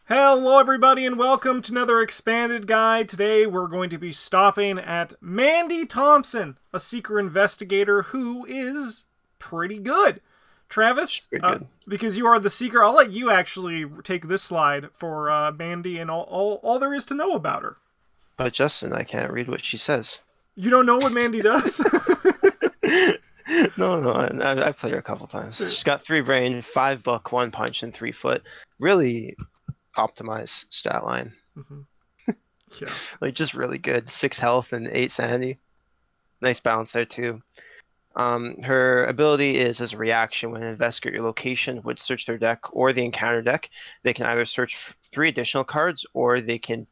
Hello, everybody, and welcome to another expanded guide. Today, we're going to be stopping at Mandy Thompson, a seeker investigator who is pretty good. Travis, Very good. because you are the seeker, I'll let you actually take this slide for Mandy and all there is to know about her. But Justin, I can't read what she says. You don't know what Mandy does? No, I've played her a couple times. She's got 3 brain, 5 book, 1 punch, and 3 foot. Really optimized stat line. Mhm. Yeah. Like just really good. 6 health and 8 sanity. Nice balance there too. Her ability is as a reaction when an investigator your location would search their deck or the encounter deck. They can either search 3 additional cards or they can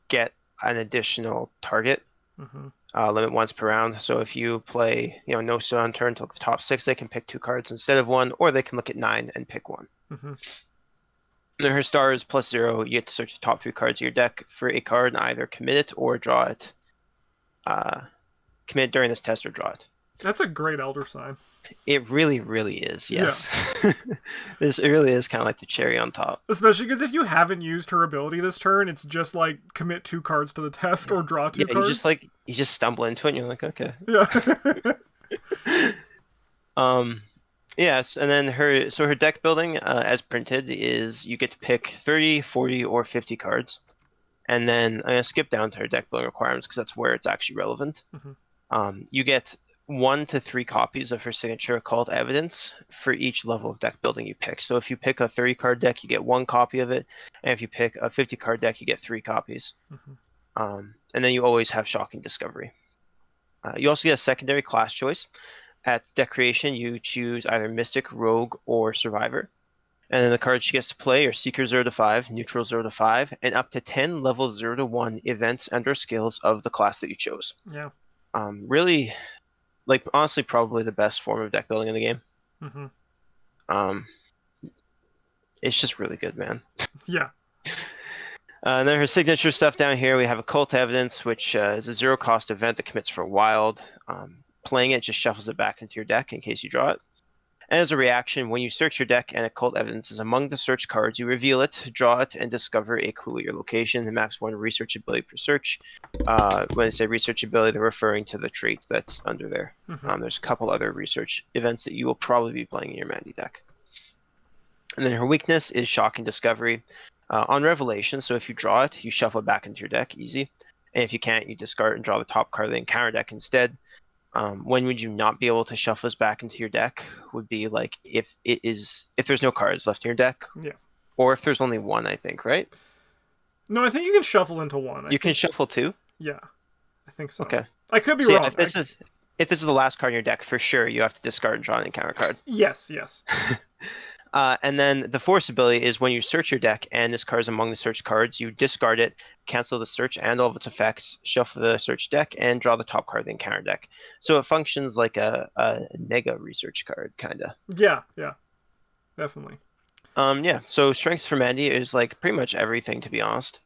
get an additional target. Hmm. Limit once per round. So if you play, no stone on turn to look at the top 6, they can pick 2 cards instead of 1, or they can look at 9 and pick 1. Hmm. And then her star is +0. You get to search the top 3 cards of your deck for a card and either commit it or draw it. Commit during this test or draw it. That's a great elder sign. It really, really is, Yeah. yes. It really is kind of like the cherry on top. Especially because if you haven't used her ability this turn, it's just like commit 2 cards to the test or draw two Yeah, cards. you just stumble into it and you're like, okay. Yeah. Um, yes, and then her deck building, as printed, is you get to pick 30, 40, or 50 cards. And then I'm going to skip down to her deck building requirements because that's where it's actually relevant. Mhm. You get 1 to 3 copies of her signature called evidence for each level of deck building you pick. So if you pick a 30 card deck, you get 1 copy of it. And if you pick a 50 card deck, you get 3 copies. Mhm. And then you always have shocking discovery. You also get a secondary class choice. At deck creation, you choose either Mystic, Rogue, or Survivor. And then the cards she gets to play are Seeker 0 to 5, Neutral 0 to 5, and up to 10 level 0 to 1 events and/or skills of the class that you chose. Yeah. Really, like, honestly, probably the best form of deck building in the game. Hmm. Um, it's just really good, man. Yeah. And then her signature stuff down here, we have Occult Evidence, which is a 0-cost event that commits for wild. Playing it just shuffles it back into your deck in case you draw it. And as a reaction, when you search your deck and Occult Evidence is among the search cards, you reveal it, draw it, and discover a clue at your location. The max 1 research ability per search. When they say research ability, they're referring to the trait that's under there. Hmm. There's a couple other research events that you will probably be playing in your Mandy deck. And then her weakness is Shocking Discovery. On Revelation, so if you draw it, you shuffle it back into your deck, easy. And if you can't, you discard and draw the top card of the encounter deck instead. When would you not be able to shuffle this back into your deck would be like if there's no cards left in your deck, Yeah. or if there's only one, I think, right? No, I think you can shuffle into one. I You can think. shuffle two. Yeah. I think so. Okay. I could be So yeah, wrong. if this is the last card in your deck, for sure you have to discard and draw an encounter card. Yes. Yes. And then the force ability is when you search your deck and this card is among the search cards, you discard it, cancel the search and all of its effects, shuffle the search deck, and draw the top card of the encounter deck. So it functions like a nega research card, kind of. Yeah. Yeah. Definitely. Yeah, so strengths for Mandy is like pretty much everything, to be honest.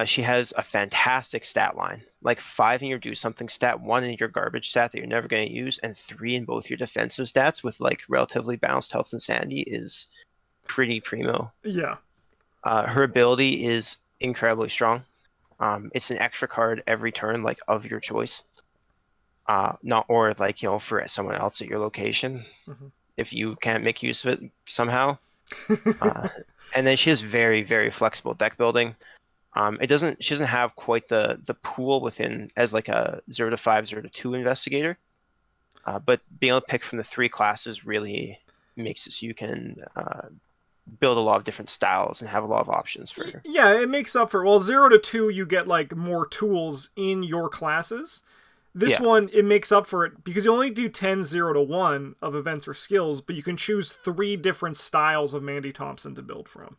She has a fantastic stat line, like 5 in your do something stat, 1 in your garbage stat that you're never going to use, and 3 in both your defensive stats with like relatively balanced health and sanity is pretty primo. Yeah. Her ability is incredibly strong. It's an extra card every turn, like of your choice. Not or like for someone else at your location Hmm. if you can't make use of it somehow. Uh, and then she has very, very flexible deck building. She doesn't have quite the pool within as like a 0 to 5, 0 to 2 investigator. But being able to pick from the 3 classes really makes it so you can build a lot of different styles and have a lot of options for. Yeah. It makes up for 0 to 2. You get like more tools in your classes. This Yeah, one, it makes up for it because you only do 10 0 to 1 of events or skills, but you can choose 3 different styles of Mandy Thompson to build from.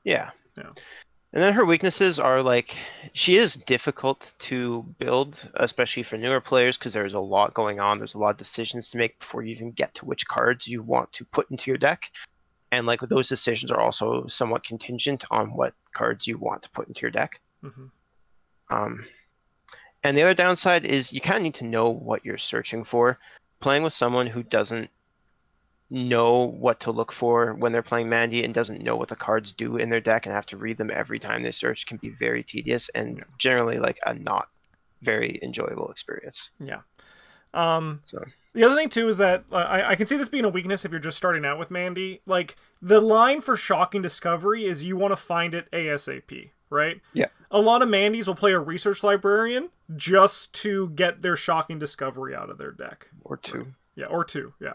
yeah. Yeah. And then her weaknesses are like she is difficult to build, especially for newer players, because there's a lot going on. There's a lot of decisions to make before you even get to which cards you want to put into your deck. And like those decisions are also somewhat contingent on what cards you want to put into your deck. Hmm. Um, and the other downside is you kind of need to know what you're searching for. Playing with someone who doesn't know what to look for when they're playing Mandy and doesn't know what the cards do in their deck and have to read them every time they search can be very tedious and Yeah. generally like a not very enjoyable experience. Yeah. So The other thing too is that I can see this being a weakness if you're just starting out with Mandy. Like the line for shocking discovery is you want to find it ASAP, right? yeah. A lot of Mandys will play a research librarian just to get their shocking discovery out of their deck. Or two. Yeah, or two. Yeah.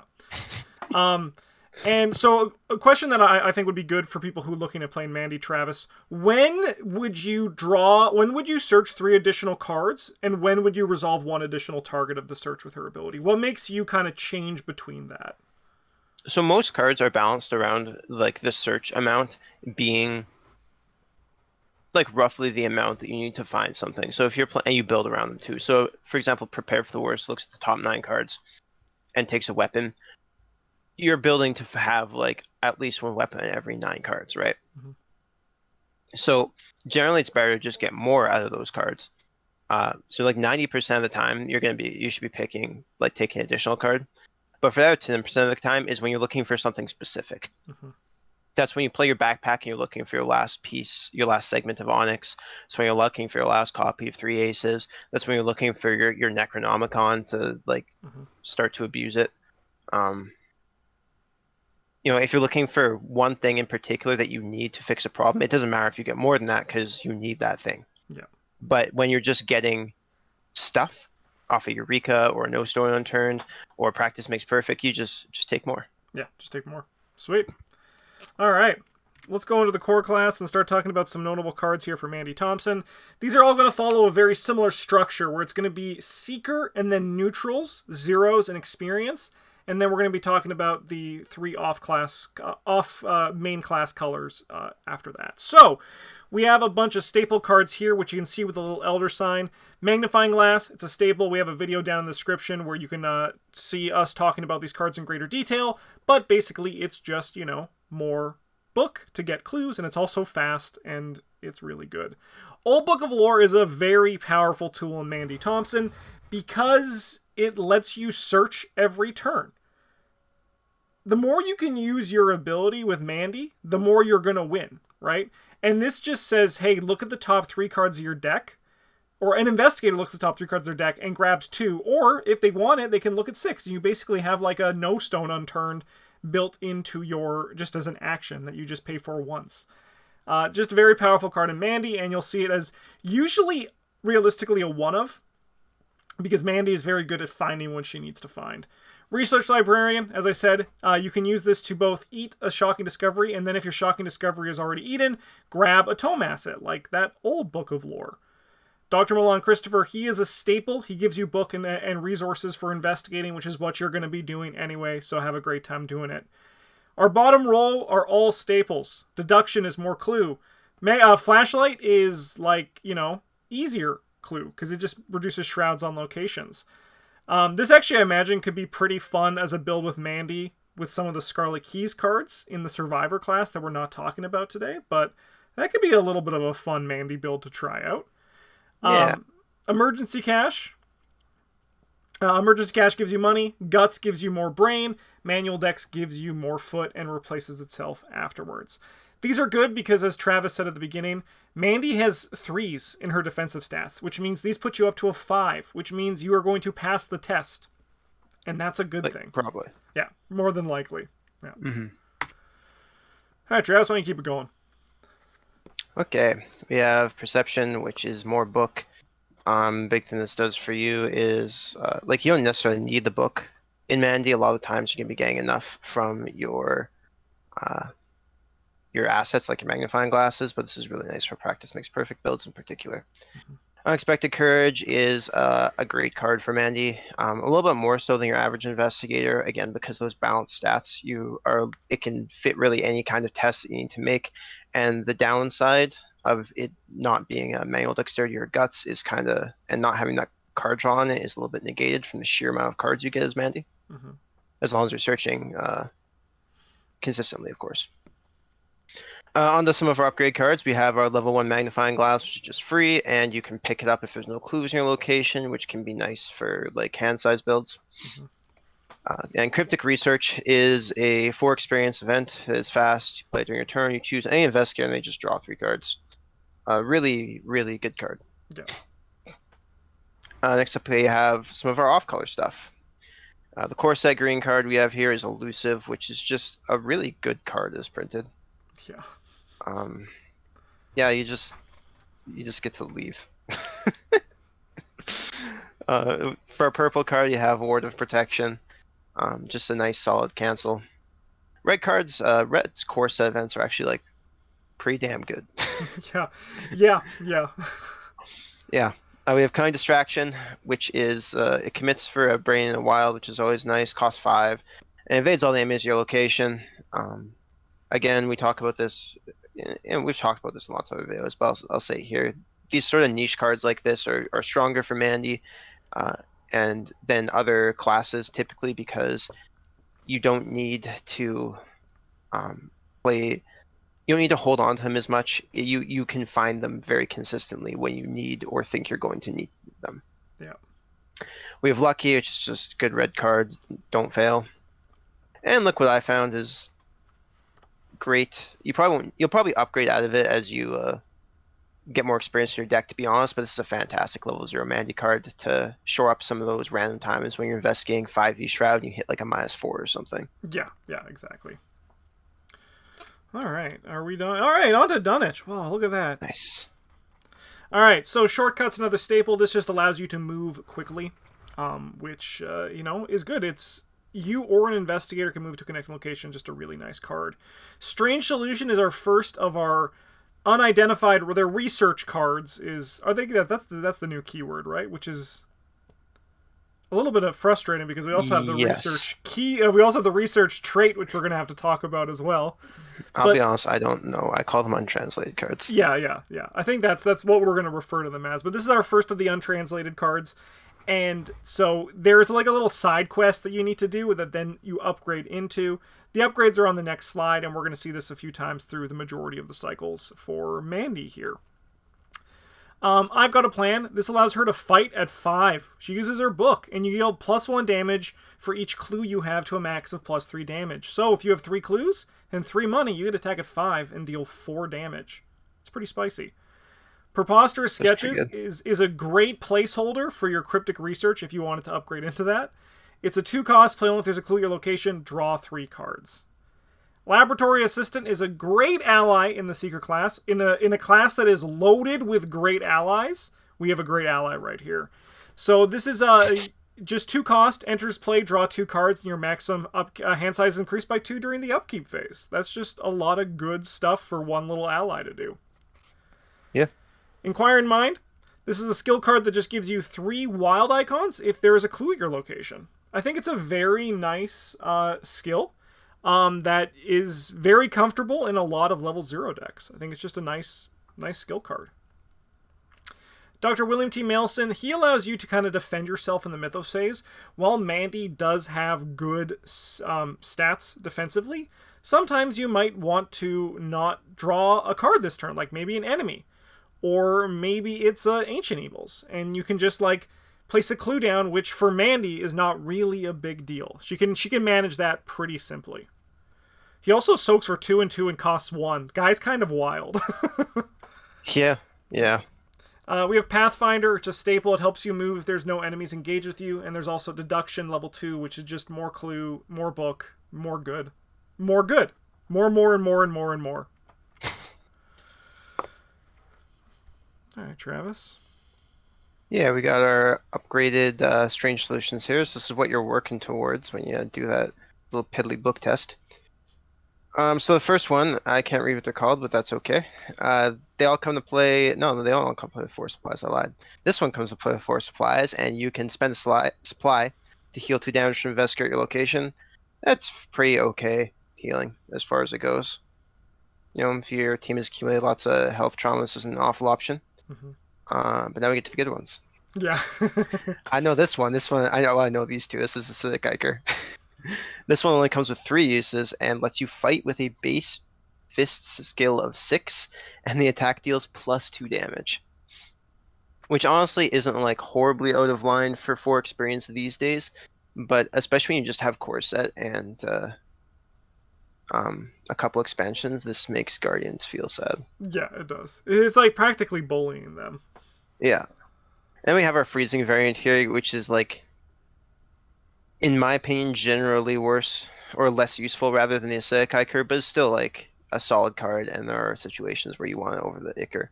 And so a question that I think would be good for people who are looking at playing Mandy, Travis, when would you search 3 additional cards, and when would you resolve 1 additional target of the search with her ability? What makes you kind of change between that? So most cards are balanced around like the search amount being like roughly the amount that you need to find something. So if you're playing, you build around them too. So for example, Prepare for the Worst looks at the top 9 cards and takes a weapon. You're building to have like at least 1 weapon every 9 cards, right? Mm-hmm. So generally, it's better to just get more out of those cards. So like 90% of the time, you should be picking like taking an additional card. But for that 10% of the time is when you're looking for something specific. Mm-hmm. That's when you play your backpack and you're looking for your last piece, your last segment of Onyx. That's when you're looking for your last copy of 3 Aces. That's when you're looking for your Necronomicon to like start to abuse it. If you're looking for one thing in particular that you need to fix a problem, it doesn't matter if you get more than that because you need that thing. Yeah. But when you're just getting stuff off of Eureka or No Stone Unturned or Practice Makes Perfect, you just take more. Yeah, just take more. Sweet. All right. Let's go into the core class and start talking about some notable cards here for Mandy Thompson. These are all going to follow a very similar structure where it's going to be Seeker and then neutrals, zeros, and experience. And then we're going to be talking about the 3 main class colors after that. So we have a bunch of staple cards here, which you can see with the little elder sign. Magnifying Glass, it's a staple. We have a video down in the description where you can see us talking about these cards in greater detail. But basically, it's just, more book to get clues, and it's also fast, and it's really good. Old Book of Lore is a very powerful tool in Mandy Thompson because it lets you search every turn. The more you can use your ability with Mandy, the more you're going to win, right? And this just says, hey, look at the top 3 cards of your deck. Or an investigator looks at the top 3 cards of their deck and grabs 2. Or if they want it, they can look at 6. And you basically have like a No Stone Unturned built into just as an action that you just pay for once. Just a very powerful card in Mandy, and you'll see it as usually realistically a 1-of, because Mandy is very good at finding what she needs to find. Research Librarian, as I said, you can use this to both eat a Shocking Discovery, and then if your Shocking Discovery is already eaten, grab a tome asset, like that Old Book of Lore. Dr. Milan Christopher, he is a staple. He gives you book and resources for investigating, which is what you're going to be doing anyway, so have a great time doing it. Our bottom row are all staples. Deduction is more clue. Flashlight is like, easier clue, because it just reduces shrouds on locations. This actually, I imagine, could be pretty fun as a build with Mandy, with some of the Scarlet Keys cards in the Survivor class that we're not talking about today, but that could be a little bit of a fun Mandy build to try out. Yeah. Emergency Cash. Emergency Cash gives you money. Guts gives you more brain. Manual Dex gives you more foot and replaces itself afterwards. These are good because, as Travis said at the beginning, Mandy has 3s in her defensive stats, which means these put you up to a 5, which means you are going to pass the test. And that's a good thing. Probably. Yeah, more than likely. Yeah. Mm-hmm. All right, Travis, why don't you keep it going? Okay, we have Perception, which is more book. Big thing this does for you is you don't necessarily need the book in Mandy. A lot of the times you're gonna be getting enough from your assets, like your magnifying glasses, but this is really nice for Practice Makes Perfect builds in particular. Mm-hmm. Unexpected Courage is a great card for Mandy, a little bit more so than your average investigator, again, because those balanced stats, it can fit really any kind of test that you need to make, and the downside of it not being a manual dexterity or guts is and not having that card draw on it is a little bit negated from the sheer amount of cards you get as Mandy, as long as you're searching consistently, of course. Onto some of our upgrade cards. We have our level 1 magnifying glass, which is just free, and you can pick it up if there's no clues in your location, which can be nice for like hand size builds. And Cryptic Research is a 4 experience event that is fast. You play during your turn. You choose any investigator, and they just draw 3 cards. Really, really good card. Yeah. Next up, we have some of our off-color stuff. The Corset green card we have here is Elusive, which is just a really good card as printed. Yeah. Yeah, you just get to leave. For a purple card, you have Ward of Protection. Just a nice solid cancel. Red cards, Red's Corset events are actually like pretty damn good. Yeah. Yeah. We have Cunning Distraction, which is it commits for a Brain in the Wild, which is always nice, costs 5, and evades all the enemies of your location. Again, we talk about this, and we've talked about this in lots of other videos, but I'll say here, these sort of niche cards like this are stronger for Mandy and than other classes typically because you don't need to play. You don't need to hold on to them as much. You can find them very consistently when you need or think you're going to need them. Yeah. We have Lucky, which is just a good red card. Don't fail. And look what I found is great. You'll probably upgrade out of it as you get more experience in your deck, to be honest, but this is a fantastic level 0 Mandy card to shore up some of those random times when you're investigating 5e Shroud and you hit like a -4 or something. Yeah, exactly. All right, are we done? All right, on to Dunwich. Wow, look at that. Nice. All right, so shortcuts, another staple. This just allows you to move quickly, which, is good. It's you or an investigator can move to a connecting location. Just a really nice card. Strange Solution is our first of our unidentified, their research cards. That's the new keyword, right? Which is a little bit frustrating because we also have the research key. We also have the research trait, which we're going to have to talk about as well. I'll be honest, I don't know. I call them untranslated cards. Yeah. I think that's what we're going to refer to them as. But this is our first of the untranslated cards. And so there's like a little side quest that you need to do that then you upgrade into. The upgrades are on the next slide, and we're going to see this a few times through the majority of the cycles for Mandy here. I've got a plan. This allows her to fight at 5. She uses her book, and you deal +1 damage for each clue you have to a max of +3 damage. So if you have 3 clues and 3 money, you could attack at 5 and deal 4 damage. It's pretty spicy. Preposterous Sketches is a great placeholder for your cryptic research if you wanted to upgrade into that. It's a 2-cost, play only if there's a clue at your location, draw 3 cards. Laboratory Assistant is a great ally in the Seeker class. In a class that is loaded with great allies, we have a great ally right here. So this is just 2 cost, enters play, draw 2 cards, and your maximum hand size is increased by 2 during the upkeep phase. That's just a lot of good stuff for one little ally to do. Yeah. Inquiring Mind. This is a skill card that just gives you 3 wild icons if there is a clue at your location. I think it's a very nice skill. That is very comfortable in a lot of level 0 decks. I think it's just a nice skill card. Dr. William T. Mailson, he allows you to kind of defend yourself in the Mythos phase. While Mandy does have good stats defensively, sometimes you might want to not draw a card this turn, like maybe an enemy. Or maybe it's Ancient Evils, and you can just place a clue down, which for Mandy is not really a big deal. She can manage that pretty simply. He also soaks for 2 and 2 and costs 1. Guy's kind of wild. Yeah. We have Pathfinder, it's a staple. It helps you move if there's no enemies engaged with you. And there's also Deduction level 2, which is just more clue, more book, more good. More good. More and more. Alright, Travis. Yeah, we got our upgraded Strange Solutions here. So this is what you're working towards when you do that little piddly book test. So the first one, I can't read what they're called, but that's okay. They all come to play. No, they don't all come to play with 4 supplies. I lied. This one comes to play with 4 supplies, and you can spend a supply to heal 2 damage from Investigator at your location. That's pretty okay healing as far as it goes. If your team has accumulated lots of health trauma, this is an awful option. Mm-hmm. But now we get to the good ones. Yeah. I know this one. I know these 2. This is Acidic Iker. This one only comes with 3 uses and lets you fight with a base fists skill of 6, and the attack deals +2 damage. Which honestly isn't horribly out of line for 4 experience these days, but especially when you just have core set and a couple expansions, this makes Guardians feel sad. Yeah, it does. It's like practically bullying them. Yeah. And we have our freezing variant here, which is like, in my opinion, generally worse or less useful rather than the acidic Iker, but it's still like a solid card, and there are situations where you want it over the Iker.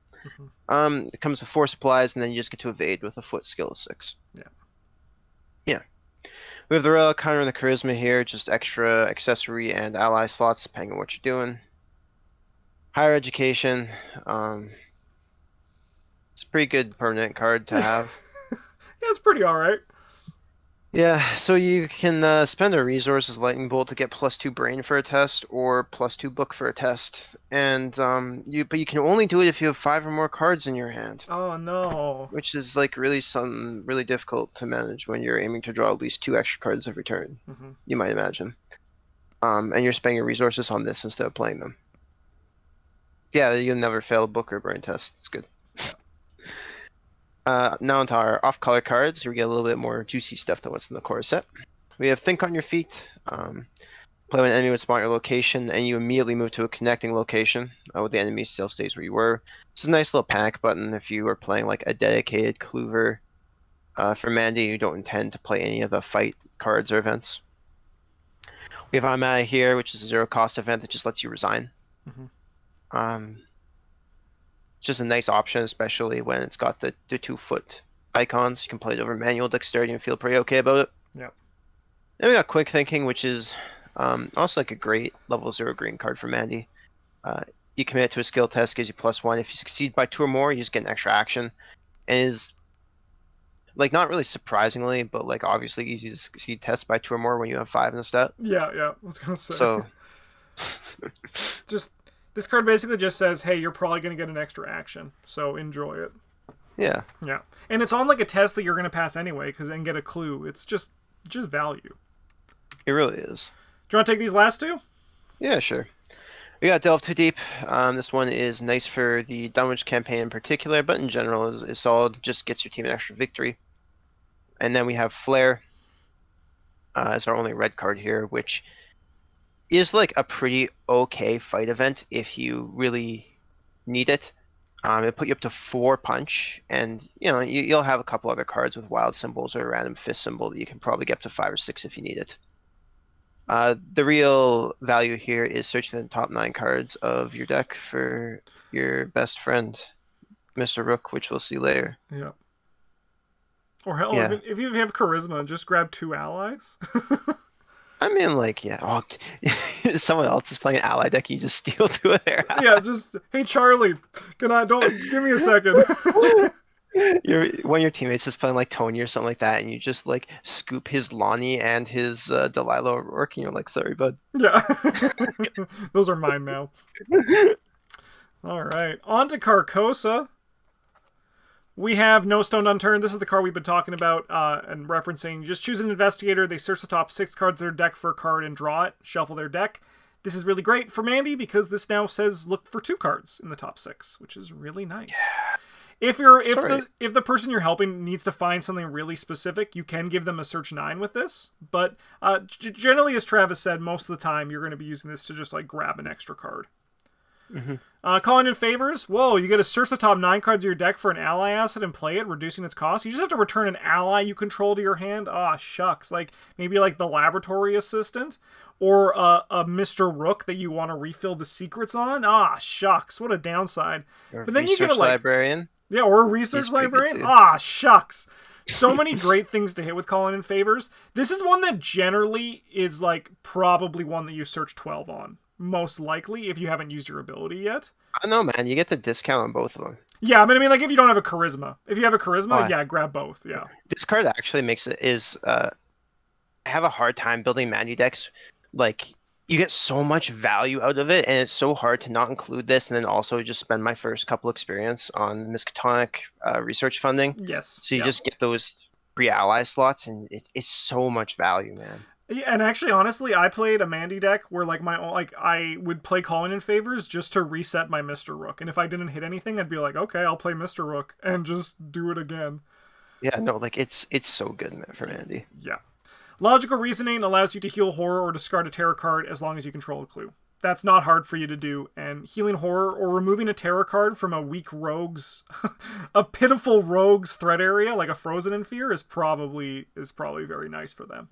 Mm-hmm. It comes with 4 supplies, and then you just get to evade with a foot skill of 6. Yeah. Yeah. We have the Rail counter and the Charisma here, just extra accessory and ally slots depending on what you're doing. Higher education. It's a pretty good permanent card to have. Yeah, it's pretty alright. Yeah, so you can spend a resource as Lightning Bolt to get +2 Brain for a test or +2 Book for a test, and but you can only do it if you have 5 or more cards in your hand, Oh no. which is like really something really difficult to manage when you're aiming to draw at least 2 extra cards every turn. Mm-hmm. You might imagine. And you're spending your resources on this instead of playing them. Yeah, you'll never fail a Book or Brain test. It's good. Yeah. Now onto our off-color cards. Here we get a little bit more juicy stuff than what's in the core set. We have Think on Your Feet. Play when an enemy would spawn your location, and you immediately move to a connecting location where the enemy still stays where you were. It's a nice little panic button if you are playing like a dedicated Clover. For Mandy, you don't intend to play any of the fight cards or events. We have Amata here, which is a 0-cost event that just lets you resign. Mm-hmm. Just a nice option, especially when it's got the 2-foot icons. You can play it over manual dexterity and feel pretty okay about it. Yep. Then we got Quick Thinking, which is also like a great level 0 green card for Mandy. You commit it to a skill test, gives you +1. If you succeed by 2 or more, you just get an extra action. And is like not really surprisingly, but like obviously easy to succeed tests by 2 or more when you have 5 in the stat. Yeah, I was gonna say. So just this card basically just says, hey, you're probably gonna get an extra action, so enjoy it. yeah, Yeah. And it's on like a test that you're gonna pass anyway, and get a clue. It's just value. it really is. Do you want to take these last two? Yeah, sure. We got Delve Too Deep. This one is nice for the Dunwich campaign in particular, but in general is solid. Just gets your team an extra victory. And then we have Flare as our only red card here, which is like a pretty okay fight event if you really need it. It'll put you up to 4 punch, and you'll have a couple other cards with wild symbols or a random fist symbol that you can probably get up to 5 or 6 if you need it. The real value here is searching the top 9 cards of your deck for your best friend, Mr. Rook, which we'll see later. Yeah. Or hell, Yeah. if you have charisma, just grab 2 allies. I mean, like, yeah, someone else is playing an ally deck, you just steal 2 of their allies. Yeah, just, hey Charlie, don't give me a second. One of your teammates is playing like Tony or something like that, and you just like scoop his Lonnie and his Delilah O'Rourke, and you're like, sorry, bud. Yeah. Those are mine now. All right, on to Carcosa. We have No Stone Unturned. This is the card we've been talking about and referencing. Just choose an investigator. They search the top 6 cards of their deck for a card and draw it. Shuffle their deck. This is really great for Mandy because this now says look for 2 cards in the top 6, which is really nice. If the person you're helping needs to find something really specific, you can give them a search 9 with this. But generally, as Travis said, most of the time you're going to be using this to just like grab an extra card. Mm-hmm. Calling in favors. Whoa, you get to search the top 9 cards of your deck for an ally asset and play it, reducing its cost. You just have to return an ally you control to your hand. Ah, shucks. Like maybe like the laboratory assistant or a Mr. Rook that you want to refill the secrets on. Ah, shucks. What a downside. But then you get a librarian. Yeah, or a research librarian. Ah, shucks. So many great things to hit with calling in favors. This is one that generally is like probably one that you search 12 on. Most likely, if you haven't used your ability yet. I don't know, man. You get the discount on both of them. Yeah, but I mean, like, if you don't have a charisma. If you have a charisma, yeah, grab both, yeah. This card actually I have a hard time building Mandy decks. Like, you get so much value out of it, and it's so hard to not include this and then also just spend my first couple experience on Miskatonic research funding. Yes. So you just get those free ally slots, and it's so much value, man. Yeah, and actually, honestly, I played a Mandy deck where I would play calling in favors just to reset my Mr. Rook, and if I didn't hit anything, I'd be like, okay, I'll play Mr. Rook and just do it again. Yeah, no, like it's so good for Mandy. Yeah. Logical Reasoning allows you to heal horror or discard a terror card as long as you control a clue. That's not hard for you to do, and healing horror or removing a terror card from a weak rogue's, a pitiful rogue's threat area, like a Frozen in Fear, is probably very nice for them.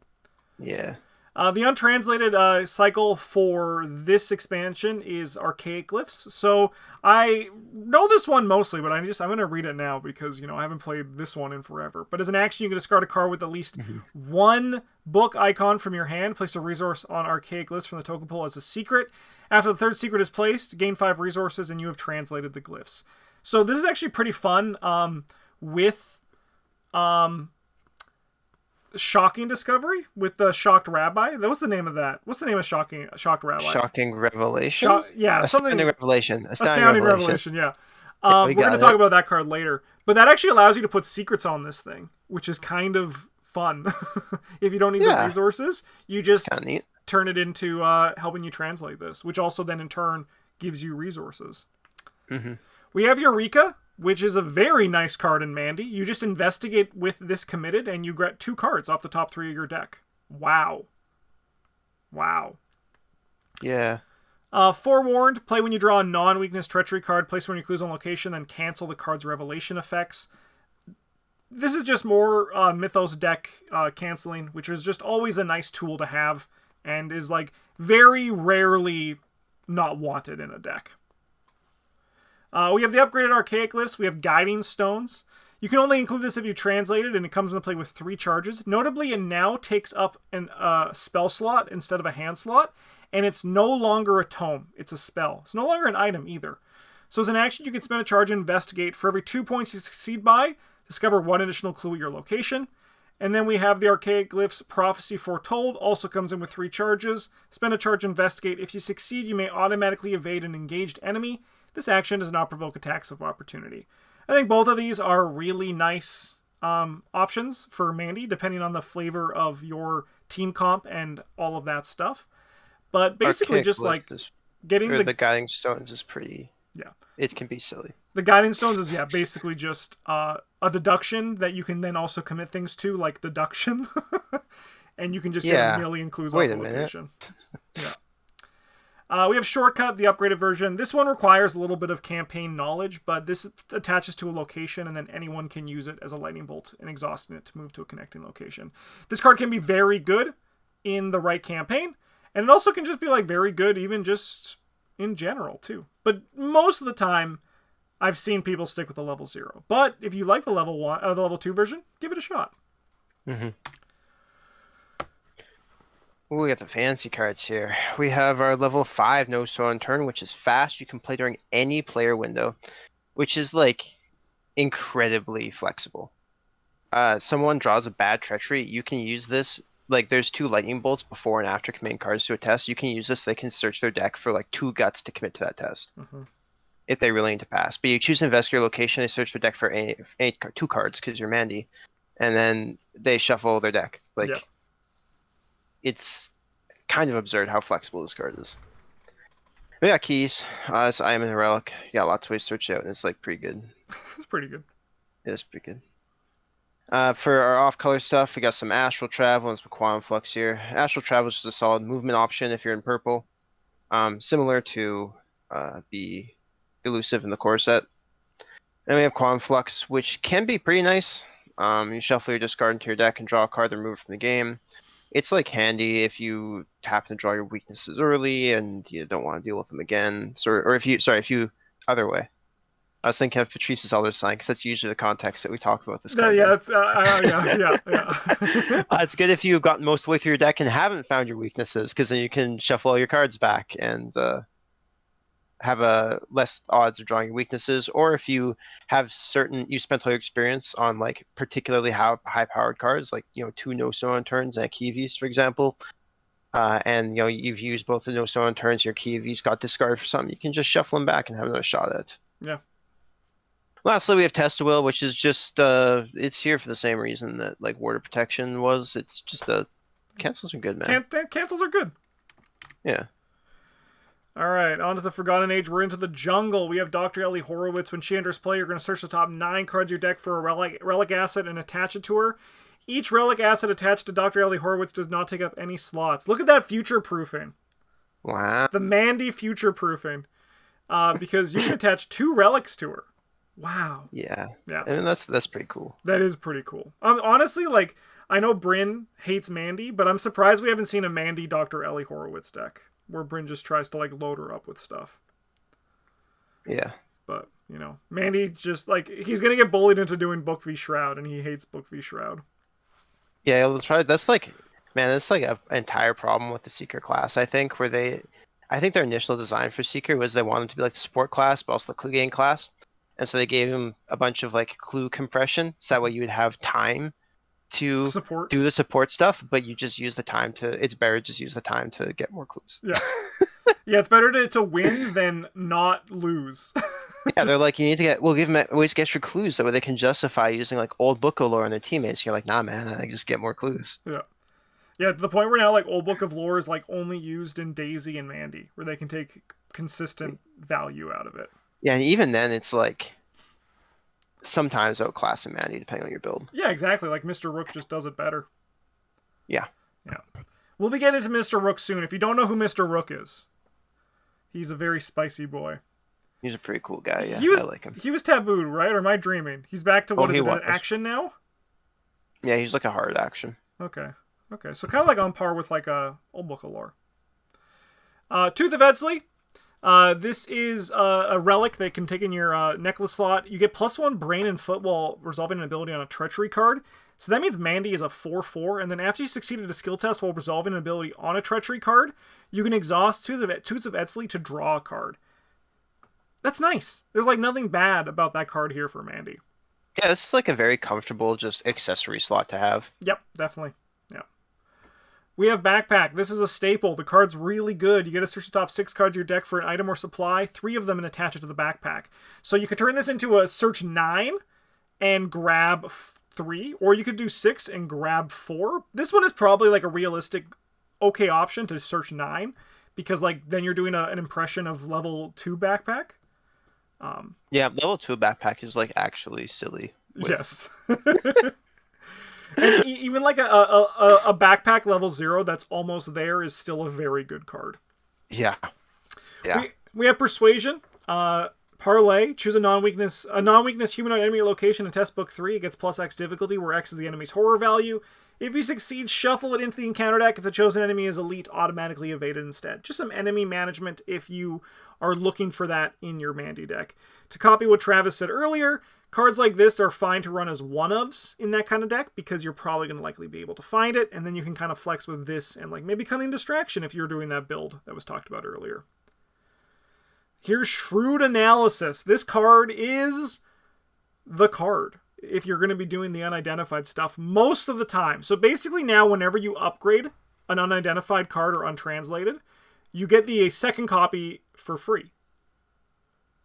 Yeah. The untranslated cycle for this expansion is Archaic Glyphs. So I know this one mostly, but I'm going to read it now because, I haven't played this one in forever. But as an action, you can discard a card with at least one book icon from your hand. Place a resource on Archaic Glyphs from the token pool as a secret. After the third secret is placed, gain 5 resources, and you have translated the glyphs. So this is actually pretty fun with... Shocking Discovery with the Shocked Rabbi. That was the name of that. What's the name of Shocked Rabbi? Shocking Revelation? Astounding Revelation. Astounding Revelation, yeah. We're going to talk about that card later. But that actually allows you to put secrets on this thing, which is kind of fun. If you don't need the resources, you just turn it into helping you translate this, which also then in turn gives you resources. We have Eureka, which is a very nice card in Mandy. You just investigate with this committed, and you get 2 cards off the top 3 of your deck. Wow. Yeah. Forewarned, play when you draw a non-weakness treachery card, place one of your clues on location, then cancel the card's revelation effects. This is just more Mythos deck canceling, which is just always a nice tool to have, and is like very rarely not wanted in a deck. We have the upgraded Archaic Glyphs. We have Guiding Stones. You can only include this if you translate it, and it comes into play with 3 charges. Notably, it now takes up a spell slot instead of a hand slot, and it's no longer a tome. It's a spell. It's no longer an item either. So as an action, you can spend a charge and investigate. For every 2 points you succeed by, discover 1 additional clue at your location. And then we have the Archaic Glyphs Prophecy Foretold. Also comes in with 3 charges. Spend a charge, investigate. If you succeed, you may automatically evade an engaged enemy. This action does not provoke attacks of opportunity. I think both of these are really nice options for Mandy, depending on the flavor of your team comp and all of that stuff. But basically, Archaic just like getting the Guiding Stones is pretty. Yeah. It can be silly. The Guiding Stones is basically just a deduction that you can then also commit things to, like deduction, and you can just get a million clues off the location. Yeah. We have Shortcut, the upgraded version. This one requires a little bit of campaign knowledge, but this attaches to a location, and then anyone can use it as a lightning bolt and exhausting it to move to a connecting location. This card can be very good in the right campaign, and it also can just be like very good even just in general too. But most of the time, I've seen people stick with the level 0. But if you like the level 2 version, give it a shot. Ooh, we got the fancy cards here. We have our level 5 No Soul Unturned, which is fast. You can play during any player window, which is like incredibly flexible. Someone draws a bad treachery, you can use this. Like there's 2 lightning bolts before and after committing cards to a test. You can use this. They can search their deck for like 2 guts to commit to that test if they really need to pass. But you choose to investigate your location. They search their deck for 2 cards because you're Mandy, and then they shuffle their deck. It's kind of absurd how flexible this card is. We got keys. So I am in a relic. You got lots of ways to search it out, and it's like pretty good. It's pretty good. It is pretty good. For our off-color stuff, we got some Astral Travel and some Quantum Flux here. Astral Travel is just a solid movement option if you're in purple. Similar to the Elusive in the core set. And we have Quantum Flux, which can be pretty nice. You shuffle your discard into your deck and draw a card then remove it from the game. It's like handy if you happen to draw your weaknesses early and you don't want to deal with them again. Or if you other way. I was thinking of Patrice's Elder Sign because that's usually the context that we talk about this card. Yeah, that's yeah. It's good if you've gotten most of the way through your deck and haven't found your weaknesses, because then you can shuffle all your cards back and have a less odds of drawing your weaknesses. Or if you have you spent all your experience on like particularly high powered cards, like 2 No Soul Unturns and a Key of East, for example, and you've used both the No Soul Unturns, your Key of East got discarded for something, you can just shuffle them back and have another shot at it. Yeah. Lastly, we have Test of Will, which is just it's here for the same reason that like Ward of Protection was. It's just cancels are good, man. Cancels are good. Yeah. All right, on to the Forgotten Age. We're into the jungle. We have Dr. Ellie Horowitz. When she enters play, you're going to search the top 9 cards of your deck for a relic asset and attach it to her. Each relic asset attached to Dr. Ellie Horowitz does not take up any slots. Look at that future-proofing. Wow. The Mandy future-proofing. Because you can attach 2 relics to her. Wow. Yeah. Yeah. I mean, that's pretty cool. That is pretty cool. Honestly, like, I know Bryn hates Mandy, but I'm surprised we haven't seen a Mandy Dr. Ellie Horowitz deck where Bryn just tries to, like, load her up with stuff. Yeah. But, you know, Mandy just, like, he's going to get bullied into doing Book v Shroud, and he hates Book v Shroud. Yeah, that's like, man, that's like an entire problem with the Seeker class, I think, I think their initial design for Seeker was they wanted to be like the support class, but also the clue gain class. And so they gave him a bunch of like clue compression, so that way you would have time to do the support stuff, but you just use the time it's better to just use the time to get more clues. Yeah. Yeah, it's better to win than not lose. Yeah, they're like, you need to we'll give them ways to get extra clues, that way they can justify using like old book of lore on their teammates. You're like, nah, man, I just get more clues. Yeah. Yeah, to the point where now, like, Old Book of Lore is, like, only used in Daisy and Mandy, where they can take consistent value out of it. Yeah, and even then, it's, like, sometimes outclass in Mandy, depending on your build. Yeah, exactly. Like, Mr. Rook just does it better. Yeah. Yeah. We'll be getting to Mr. Rook soon. If you don't know who Mr. Rook is, he's a very spicy boy. He's a pretty cool guy, yeah. I like him. He was tabooed, right? Or am I dreaming? He's back to, an action now? Yeah, he's like a hard action. Okay. Okay, so kind of like on par with like a Old Book of Lore. Tooth of Edsley. This is a relic that can take in your necklace slot. You get +1 brain and foot while resolving an ability on a treachery card. So that means Mandy is a 4/4, and then after you succeeded a skill test while resolving an ability on a treachery card, you can exhaust Tooths of Edsley to draw a card. That's nice. There's like nothing bad about that card here for Mandy. Yeah, this is like a very comfortable just accessory slot to have. Yep, definitely. Yeah. We have Backpack. This is a staple. The card's really good. You get to search the top 6 cards of your deck for an item or supply, 3 of them, and attach it to the backpack. So you could turn this into a search 9 and grab 3, or you could do 6 and grab 4. This one is probably like a realistic, okay option to search 9, because like then you're doing an impression of level 2 backpack. Yeah, level 2 backpack is like actually silly. Yes. And even like a backpack level 0 that's almost there is still a very good card. Yeah. Yeah. We have Persuasion. Parlay. Choose a non-weakness humanoid enemy location in test book 3. It gets +X difficulty, where X is the enemy's horror value. If you succeed, shuffle it into the encounter deck. If the chosen enemy is elite, automatically evade it instead. Just some enemy management if you are looking for that in your Mandy deck. To copy what Travis said earlier, cards like this are fine to run as one-ofs in that kind of deck because you're probably going to likely be able to find it, and then you can kind of flex with this and like maybe Cunning Distraction if you're doing that build that was talked about earlier. Here's Shrewd Analysis. This card is the card if you're going to be doing the unidentified stuff most of the time. So basically now whenever you upgrade an unidentified card or untranslated, you get the second copy for free.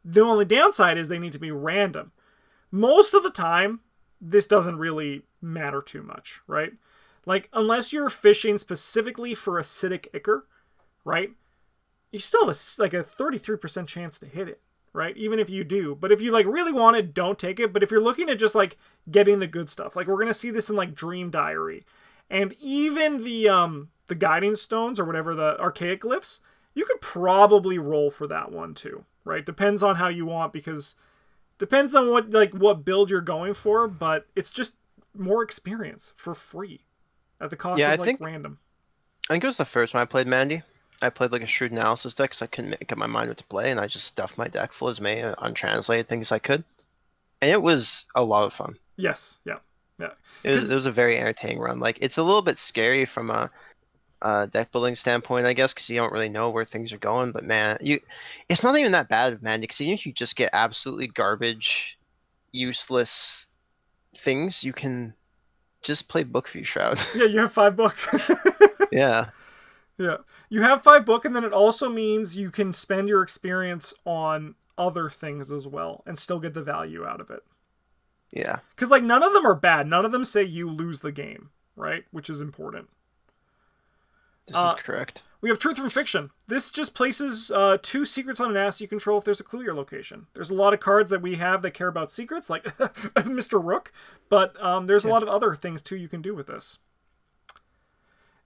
The only downside is they need to be random. Most of the time, this doesn't really matter too much, right? Like, unless you're fishing specifically for acidic ichor, right? You still have like a 33% chance to hit it, right? Even if you do. But if you like really want it, don't take it. But if you're looking at just like getting the good stuff, like we're going to see this in like Dream Diary. And even the Guiding Stones or whatever, the Archaic Glyphs, you could probably roll for that one too, right? Depends on how you want, because depends on what build you're going for, but it's just more experience for free at the cost of random. I think it was the first one I played Mandy. I played like a Shrewd Analysis deck because I couldn't make up my mind what to play, and I just stuffed my deck full as many untranslated things I could. And it was a lot of fun. Yes, yeah. Yeah. It was a very entertaining run. Like, it's a little bit scary from a deck building standpoint, I guess, because you don't really know where things are going. But man, it's not even that bad, man, because even if you just get absolutely garbage, useless things, you can just play Book View Shroud. Yeah, you have 5 book. Yeah. Yeah. You have 5 book, and then it also means you can spend your experience on other things as well and still get the value out of it. Yeah. Because like none of them are bad. None of them say you lose the game, right? Which is important. This is correct. We have Truth from Fiction. This just places 2 secrets on an asset you control if there's a clue at your location. There's a lot of cards that we have that care about secrets, like Mr. Rook, but there's a lot of other things too you can do with this.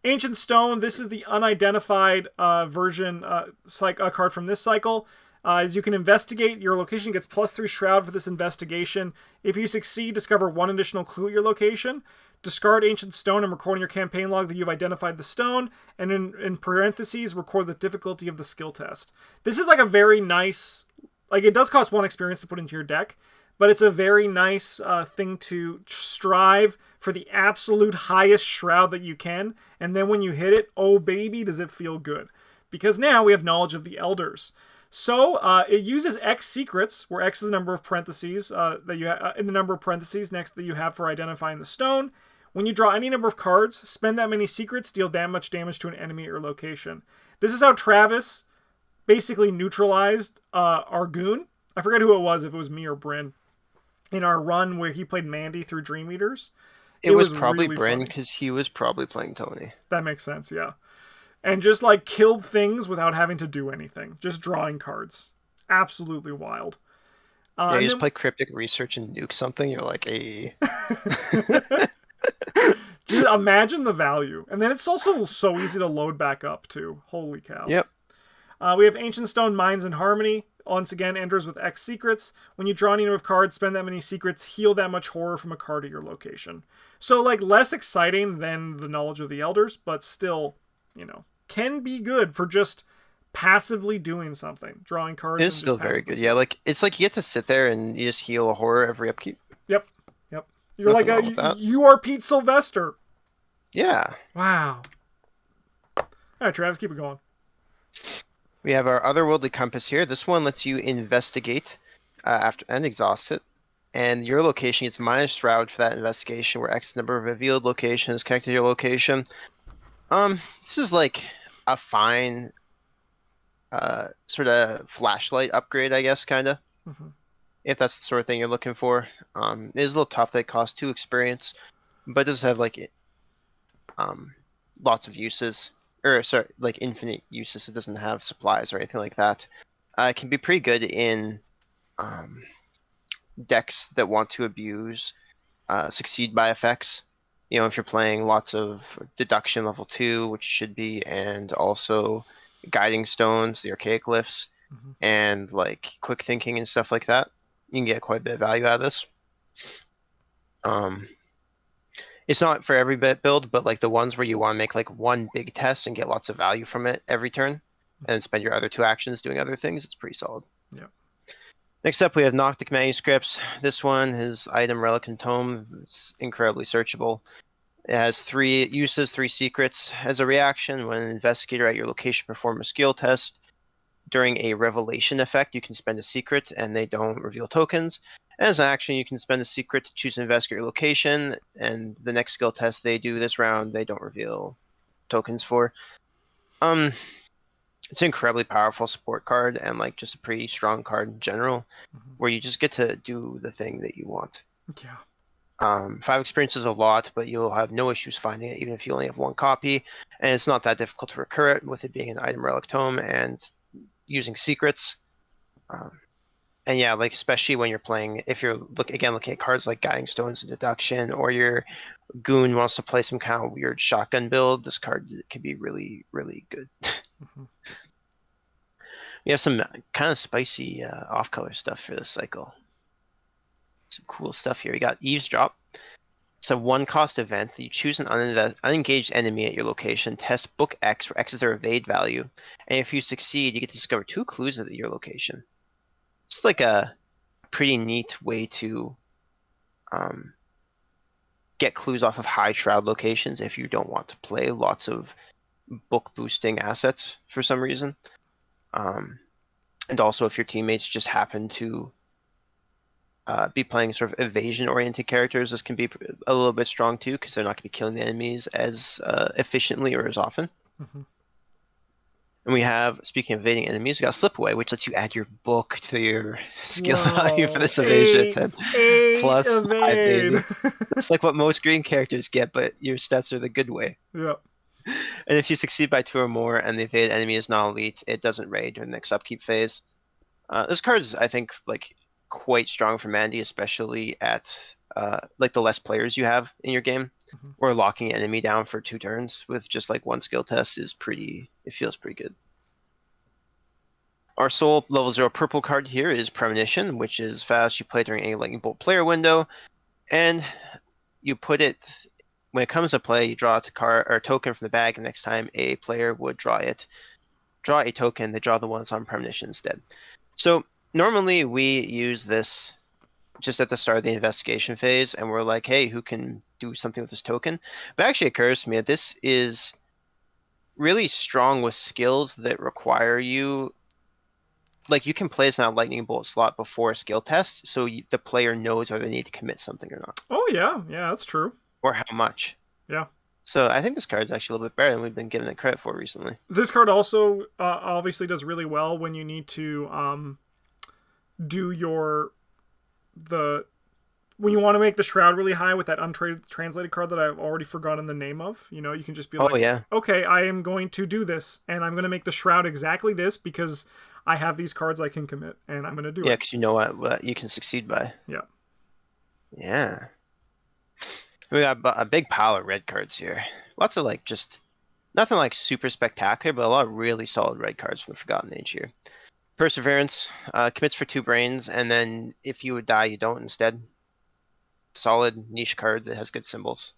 Ancient Stone. This is the unidentified version card from this cycle. As you can investigate, your location gets +3 Shroud for this investigation. If you succeed, discover 1 additional clue at your location. Discard Ancient Stone and record in your campaign log that you've identified the stone, and in parentheses, record the difficulty of the skill test. This is like a very nice, like it does cost 1 experience to put into your deck, but it's a very nice thing to strive for the absolute highest Shroud that you can, and then when you hit it, oh baby, does it feel good. Because now we have Knowledge of the Elders. So it uses X secrets, where X is the number of parentheses that you in the number of parentheses next that you have for identifying the stone. When you draw any number of cards, spend that many secrets, deal that much damage to an enemy at your location. This is how Travis basically neutralized our goon. I forget who it was, if it was me or Bryn, in our run where he played Mandy through Dream Eaters. It was probably really Bryn, because he was probably playing Tony. That makes sense, yeah. And just like killed things without having to do anything. Just drawing cards. Absolutely wild. Yeah, you just play Cryptic Research and nuke something, you're like, hey. Dude, imagine the value. And then it's also so easy to load back up, too. Holy cow. Yep. We have Ancient Stone, Minds in Harmony. Once again, enters with X secrets. When you draw any number of cards, spend that many secrets, heal that much horror from a card at your location. So, like, less exciting than the Knowledge of the Elders, but still, you know, can be good for just passively doing something. Drawing cards. It's still very good. Yeah, like, it's like you get to sit there and you just heal a horror every upkeep. Yep. You're nothing like you are Pete Sylvester. Yeah. Wow. All right, Travis, keep it going. We have our Otherworldly Compass here. This one lets you investigate after and exhaust it, and your location gets -Shroud for that investigation, where X number of revealed locations connected to your location. This is like a fine sort of flashlight upgrade, I guess, kind of. Mm-hmm. If that's the sort of thing you're looking for. It is a little tough. They cost 2 experience, but it does have like lots of uses. Or sorry, like infinite uses. It doesn't have supplies or anything like that. It can be pretty good in decks that want to abuse succeed by effects. You know, if you're playing lots of deduction level 2, which should be, and also guiding stones, the archaic glyphs, and like quick thinking and stuff like that. You can get quite a bit of value out of this. It's not for every build, but like the ones where you want to make like one big test and get lots of value from it every turn, and spend your other 2 actions doing other things, it's pretty solid. Yeah. Next up, we have Noctic Manuscripts. This one is Item, Relic, and Tome. It's incredibly searchable. It has 3 uses, 3 secrets. As a reaction, when an investigator at your location performs a skill test, during a revelation effect, you can spend a secret and they don't reveal tokens. As an action, you can spend a secret to choose to investigate your location, and the next skill test they do this round, they don't reveal tokens for. It's an incredibly powerful support card, and like just a pretty strong card in general, where you just get to do the thing that you want. Yeah. 5 experience is a lot, but you'll have no issues finding it, even if you only have 1 copy. And it's not that difficult to recur it, with it being an Item, Relic, Tome, and using secrets. And yeah, like especially when you're playing, if you're looking at cards like Guiding Stones and Deduction, or your goon wants to play some kind of weird shotgun build, this card can be really, really good. We have some kind of spicy off-color stuff for this cycle. Some cool stuff here. We got Eavesdrop. It's a 1-cost event that you choose an unengaged enemy at your location, test book X, where X is their evade value, and if you succeed, you get to discover 2 clues at your location. It's like a pretty neat way to get clues off of high Shroud locations if you don't want to play lots of book boosting assets for some reason. And also if your teammates just happen to be playing sort of evasion-oriented characters, this can be a little bit strong too, because they're not going to be killing the enemies as efficiently or as often. And we have, speaking of evading enemies, we got Slipaway, which lets you add your book to your skill value for this evasion attempt. Plus evade. 5, baby. It's like what most green characters get, but your stats are the good way. Yeah. And if you succeed by 2 or more and the evaded enemy is not elite, it doesn't raid during the next upkeep phase. This card is, I think, like quite strong for Mandy, especially at like the less players you have in your game, Mhm. where locking an enemy down for 2 turns with just like 1 skill test is it feels pretty good. Our sole level 0 purple card here is Premonition, which is fast. You play during a Lightning Bolt player window, and you put it when it comes to play. You draw a card or a token from the bag, and next time a player would draw a token, they draw the ones on Premonition instead. So normally we use this just at the start of the investigation phase, and we're like, hey, who can do something with this token? But it actually occurs to me that this is really strong with skills that require you, like you can place in a lightning bolt slot before a skill test, so the player knows whether they need to commit something or not, Oh yeah, yeah, that's true. or how much. Yeah. So I think this card's actually a little bit better than we've been giving it credit for recently. This card also obviously does really well when you need to do the when you want to make the shroud really high with that untranslated card that I've already forgotten the name of. You know, you can just be Oh like, yeah, okay, I am going to do this, and I'm going to make the shroud exactly this because I have these cards I can commit, and I'm going to do yeah, it. because you know what you can succeed by. Yeah. Yeah. We got a big pile of red cards here. Lots of like just nothing like super spectacular, but a lot of really solid red cards from the Forgotten Age here. Perseverance commits for 2 brains, and then if you would die, you don't instead. Solid niche card that has good symbols.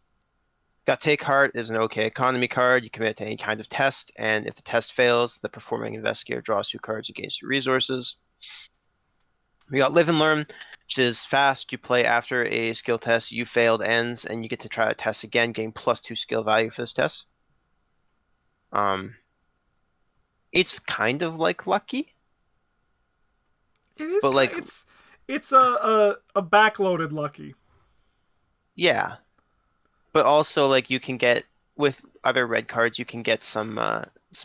Got Take Heart is an okay economy card. You commit to any kind of test, and if the test fails, the performing investigator draws 2 cards against your resources. We got Live and Learn, which is fast. You play after a skill test you failed ends, and you get to try the test again, gain +2 skill value for this test. It's kind of like Lucky, It is but like, it's a backloaded lucky. yeah. But also like you can get with other red cards, you can get some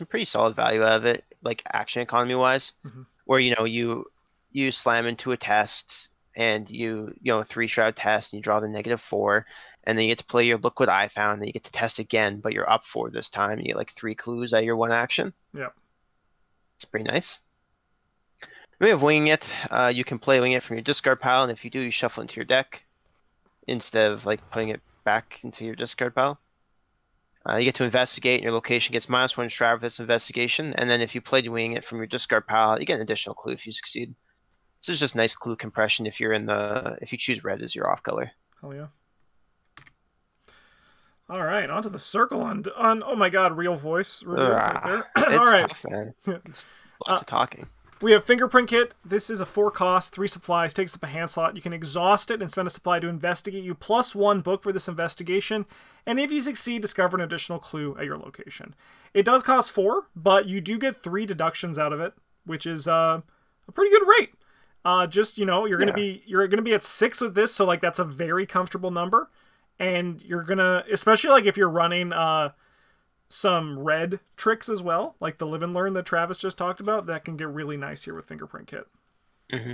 pretty solid value out of it, like action economy wise, Mhm. where you slam into a test and you know 3 shroud test and you draw the -4, and then you get to play your look what I found, and then you get to test again, but you're up 4 this time. And you get like 3 clues out of your 1 action. Yeah. It's pretty nice. We have Winging It. You can play Wing It from your discard pile, and if you do, you shuffle into your deck instead of like putting it back into your discard pile. You get to investigate, and your location gets -1 shroud for this investigation. And then if you played Winging It from your discard pile, you get an additional clue if you succeed. This is just nice clue compression if you choose red as your off color. Hell yeah. All right, on to the Circle on. Oh my God, real voice reveal right there. All It's right. tough, man. It's lots of talking. We have Fingerprint Kit. This is a 4 cost, 3 supplies, takes up a hand slot. You can exhaust it and spend a supply to investigate. You +1 book for this investigation, and if you succeed, discover an additional clue at your location. It does cost 4, but you do get 3 deductions out of it, which is a pretty good rate. Just you're gonna be at 6 with this, so like that's a very comfortable number, and you're gonna, especially like if you're running some red tricks as well, like the Live and Learn that Travis just talked about, that can get really nice here with Fingerprint Kit. Mm-hmm.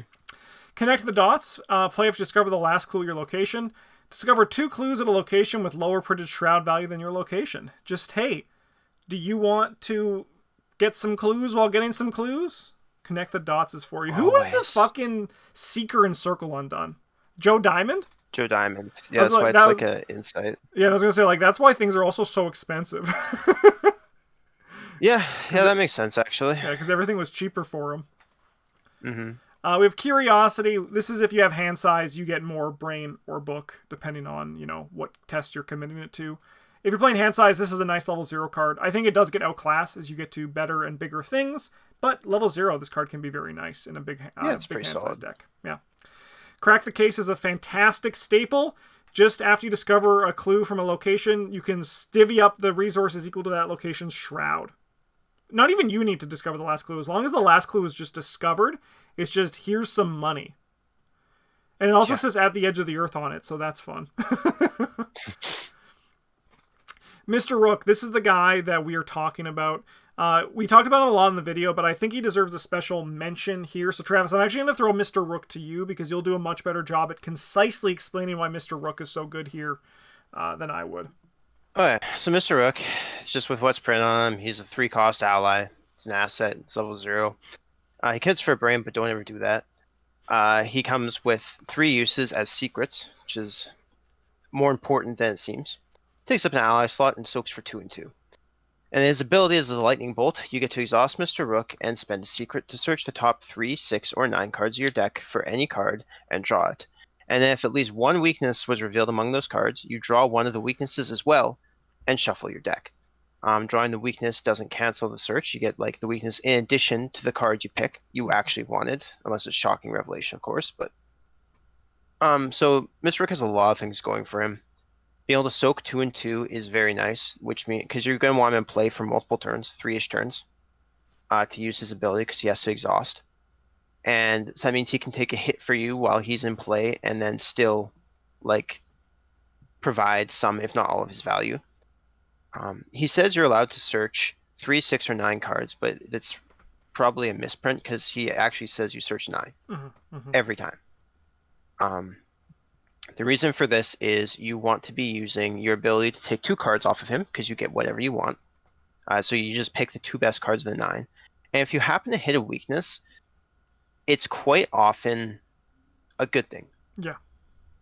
Connect the dots. Play if you discover the last clue of your location. Discover 2 clues at a location with lower printed shroud value than your location. Just, hey, do you want to get some clues while getting some clues? Connect the dots is for you. Who was the fucking seeker in Circle Undone? Joe Diamond? Joe Diamond. Yeah, that's why it's like an insight. Yeah, I was gonna say, like, that's why things are also so expensive. Yeah, that makes sense actually. Yeah, because everything was cheaper for him. Mm-hmm. We have Curiosity. This is if you have hand size, you get more brain or book, depending on, what test you're committing it to. If you're playing hand size, this is a nice level 0 card. I think it does get outclassed as you get to better and bigger things, but level 0, this card can be very nice in a big hand size deck. Yeah. Crack the Case is a fantastic staple. Just after you discover a clue from a location, you can divvy up the resources equal to that location's shroud. Not even you need to discover the last clue. As long as the last clue is just discovered, it's just, here's some money. And it also says at the edge of the earth on it, so that's fun. Mr. Rook, this is the guy that we are talking about. We talked about him a lot in the video, but I think he deserves a special mention here. So, Travis, I'm actually going to throw Mr. Rook to you because you'll do a much better job at concisely explaining why Mr. Rook is so good here than I would. Okay, so Mr. Rook, just with what's printed on him, he's a 3-cost ally. It's an asset. It's level 0. He kits for a brain, but don't ever do that. He comes with 3 uses as secrets, which is more important than it seems. Takes up an ally slot and soaks for 2 and 2. And his ability is a lightning bolt. You get to exhaust Mr. Rook and spend a secret to search the top 3, 6, or 9 cards of your deck for any card and draw it. And if at least one weakness was revealed among those cards, you draw one of the weaknesses as well and shuffle your deck. Drawing the weakness doesn't cancel the search. You get like the weakness in addition to the card you actually wanted, unless it's Shocking Revelation, of course. But so Mr. Rook has a lot of things going for him. Being able to soak 2 and 2 is very nice, which means because you're going to want him in play for multiple turns, 3-ish turns, to use his ability because he has to exhaust. And so that means he can take a hit for you while he's in play and then still like provide some, if not all, of his value. He says you're allowed to search 3, 6, or 9 cards, but that's probably a misprint because he actually says you search 9 every time. The reason for this is you want to be using your ability to take 2 cards off of him because you get whatever you want. So you just pick the 2 best cards of the 9. And if you happen to hit a weakness, it's quite often a good thing. Yeah.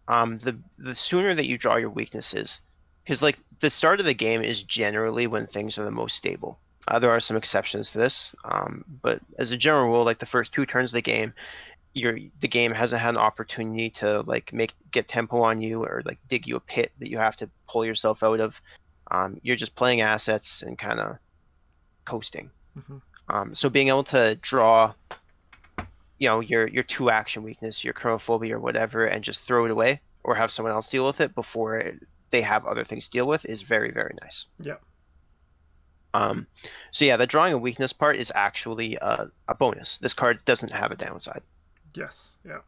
The sooner that you draw your weaknesses, because like the start of the game is generally when things are the most stable. There are some exceptions to this, but as a general rule, like the first 2 turns of the game, the game hasn't had an opportunity to like get tempo on you or like dig you a pit that you have to pull yourself out of. You're just playing assets and kind of coasting. So being able to draw, your 2-action weakness, your chronophobia or whatever, and just throw it away or have someone else deal with it before they have other things to deal with is very, very nice. Yeah. So yeah, the drawing a weakness part is actually a bonus. This card doesn't have a downside. Yes. Yeah.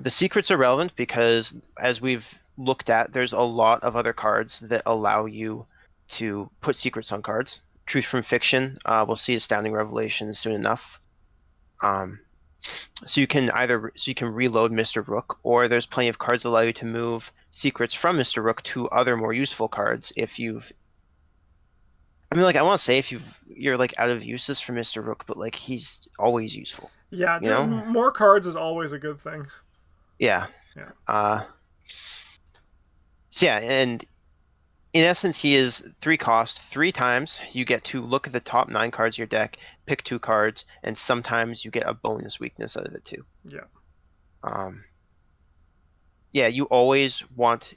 The secrets are relevant because, as we've looked at, there's a lot of other cards that allow you to put secrets on cards. Truth from Fiction, we'll see Astounding Revelation soon enough. So you can reload Mr. Rook, or there's plenty of cards that allow you to move secrets from Mr. Rook to other more useful cards if you've. I mean, like, I want to say if you're like out of uses for Mr. Rook, but like he's always useful. Yeah, more cards is always a good thing. Yeah. Yeah. So yeah, and in essence, he is 3 cost. 3 times you get to look at the top 9 cards of your deck, pick 2 cards, and sometimes you get a bonus weakness out of it too. Yeah. Yeah, you always want.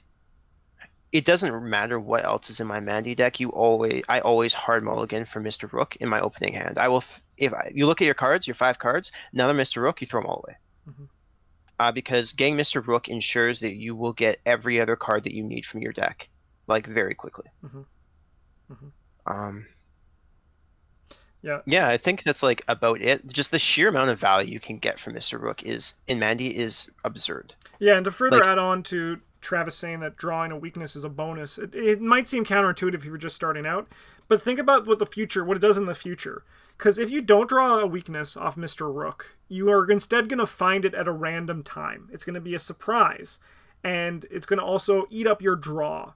It doesn't matter what else is in my Mandy deck. I always hard mulligan for Mr. Rook in my opening hand. I will, you look at your cards, your 5 cards, another Mr. Rook, you throw them all away. Because getting Mr. Rook ensures that you will get every other card that you need from your deck, like very quickly. Yeah, I think that's like about it. Just the sheer amount of value you can get from Mr. Rook in Mandy is absurd. Yeah, and to further add on to Travis saying that drawing a weakness is a bonus, it might seem counterintuitive if you're just starting out, but think about what it does in the future. Because if you don't draw a weakness off Mr. Rook, you are instead going to find it at a random time. It's going to be a surprise, and it's going to also eat up your draw.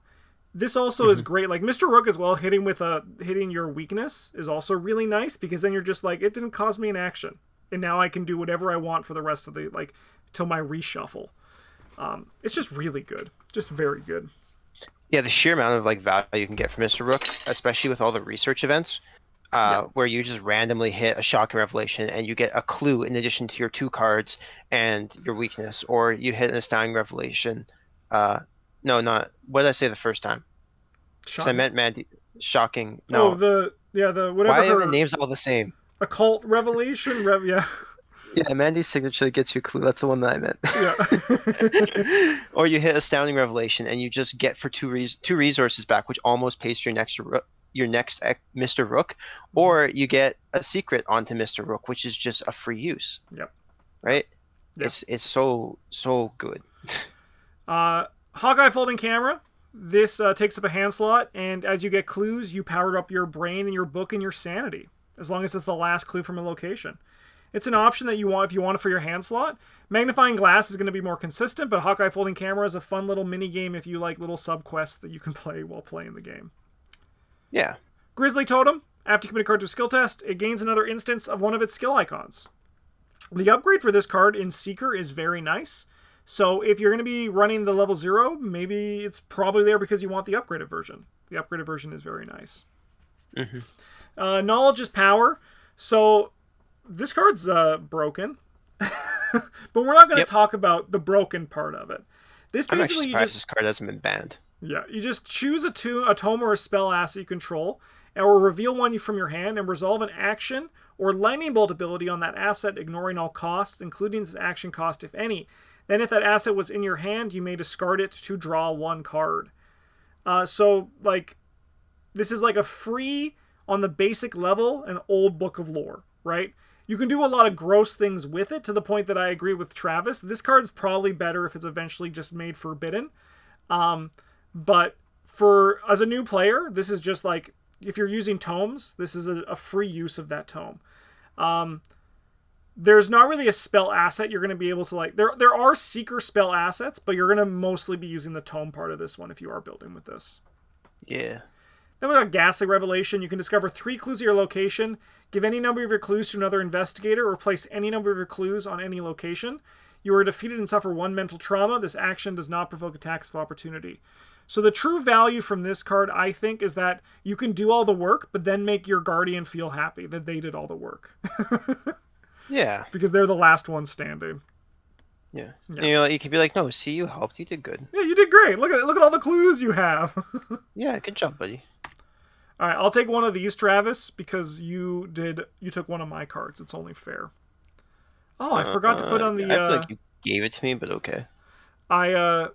This also is great. Like Mr. Rook as well, hitting your weakness is also really nice because then you're just like, it didn't cost me an action, and now I can do whatever I want for the rest of the till my reshuffle. It's just really good, just very good. Yeah, the sheer amount of value you can get from Mr. Rook, especially with all the research events, where you just randomly hit a Shocking Revelation and you get a clue in addition to your 2 cards and your weakness, or you hit an Astounding Revelation. No, not what did I say the first time? Because I meant Mandy. Shocking. No. Oh, the whatever. Why are the names all the same? Occult Revelation. Yeah. Yeah, Mandy's signature gets you a clue. That's the one that I meant. Yeah. Or you hit Astounding Revelation and you just get for 2 resources back, which almost pays for your next Mr. Rook, or you get a secret onto Mr. Rook, which is just a free use. Yep. Right? Yep. It's so good. Hawkeye Folding Camera. This takes up a hand slot, and as you get clues, you power up your brain and your book and your sanity, as long as it's the last clue from a location. It's an option that you want if you want it for your hand slot. Magnifying Glass is going to be more consistent, but Hawkeye Folding Camera is a fun little mini game if you like little sub-quests that you can play while playing the game. Yeah. Grizzly Totem. After you commit a card to a skill test, it gains another instance of one of its skill icons. The upgrade for this card in Seeker is very nice. So if you're going to be running the level 0, maybe it's probably there because you want the upgraded version. The upgraded version is very nice. Mm-hmm. Knowledge is power. So this card's broken. But we're not going to talk about the broken part of it. This I'm basically actually surprised this card hasn't been banned. Yeah, you just choose a tome or a spell asset you control, or reveal one from your hand and resolve an action or lightning bolt ability on that asset, ignoring all costs, including its action cost, if any. Then if that asset was in your hand, you may discard it to draw one card. So, like, this is like a free, on the basic level, an old book of lore, right? You can do a lot of gross things with it, to the point that I agree with Travis. This card's probably better if it's eventually just made forbidden. But as a new player, this is just like, if you're using tomes, this is a free use of that tome. There's not really a spell asset you're going to be able to, like, there are Seeker spell assets, but you're going to mostly be using the tome part of this one if you are building with this. Yeah. Then we got Ghastly Revelation. You can discover 3 clues at your location, give any number of your clues to another investigator, or place any number of your clues on any location. You are defeated and suffer 1 mental trauma. This action does not provoke attacks of opportunity. So the true value from this card, I think, is that you can do all the work, but then make your guardian feel happy that they did all the work. Yeah. Because they're the last ones standing. Yeah. And you could be like, no, see, you helped. You did good. Yeah, you did great. Look at all the clues you have. Yeah, good job, buddy. All right, I'll take one of these, Travis, because you took one of my cards. It's only fair. Oh, I forgot to put on the... I feel like you gave it to me, but okay. I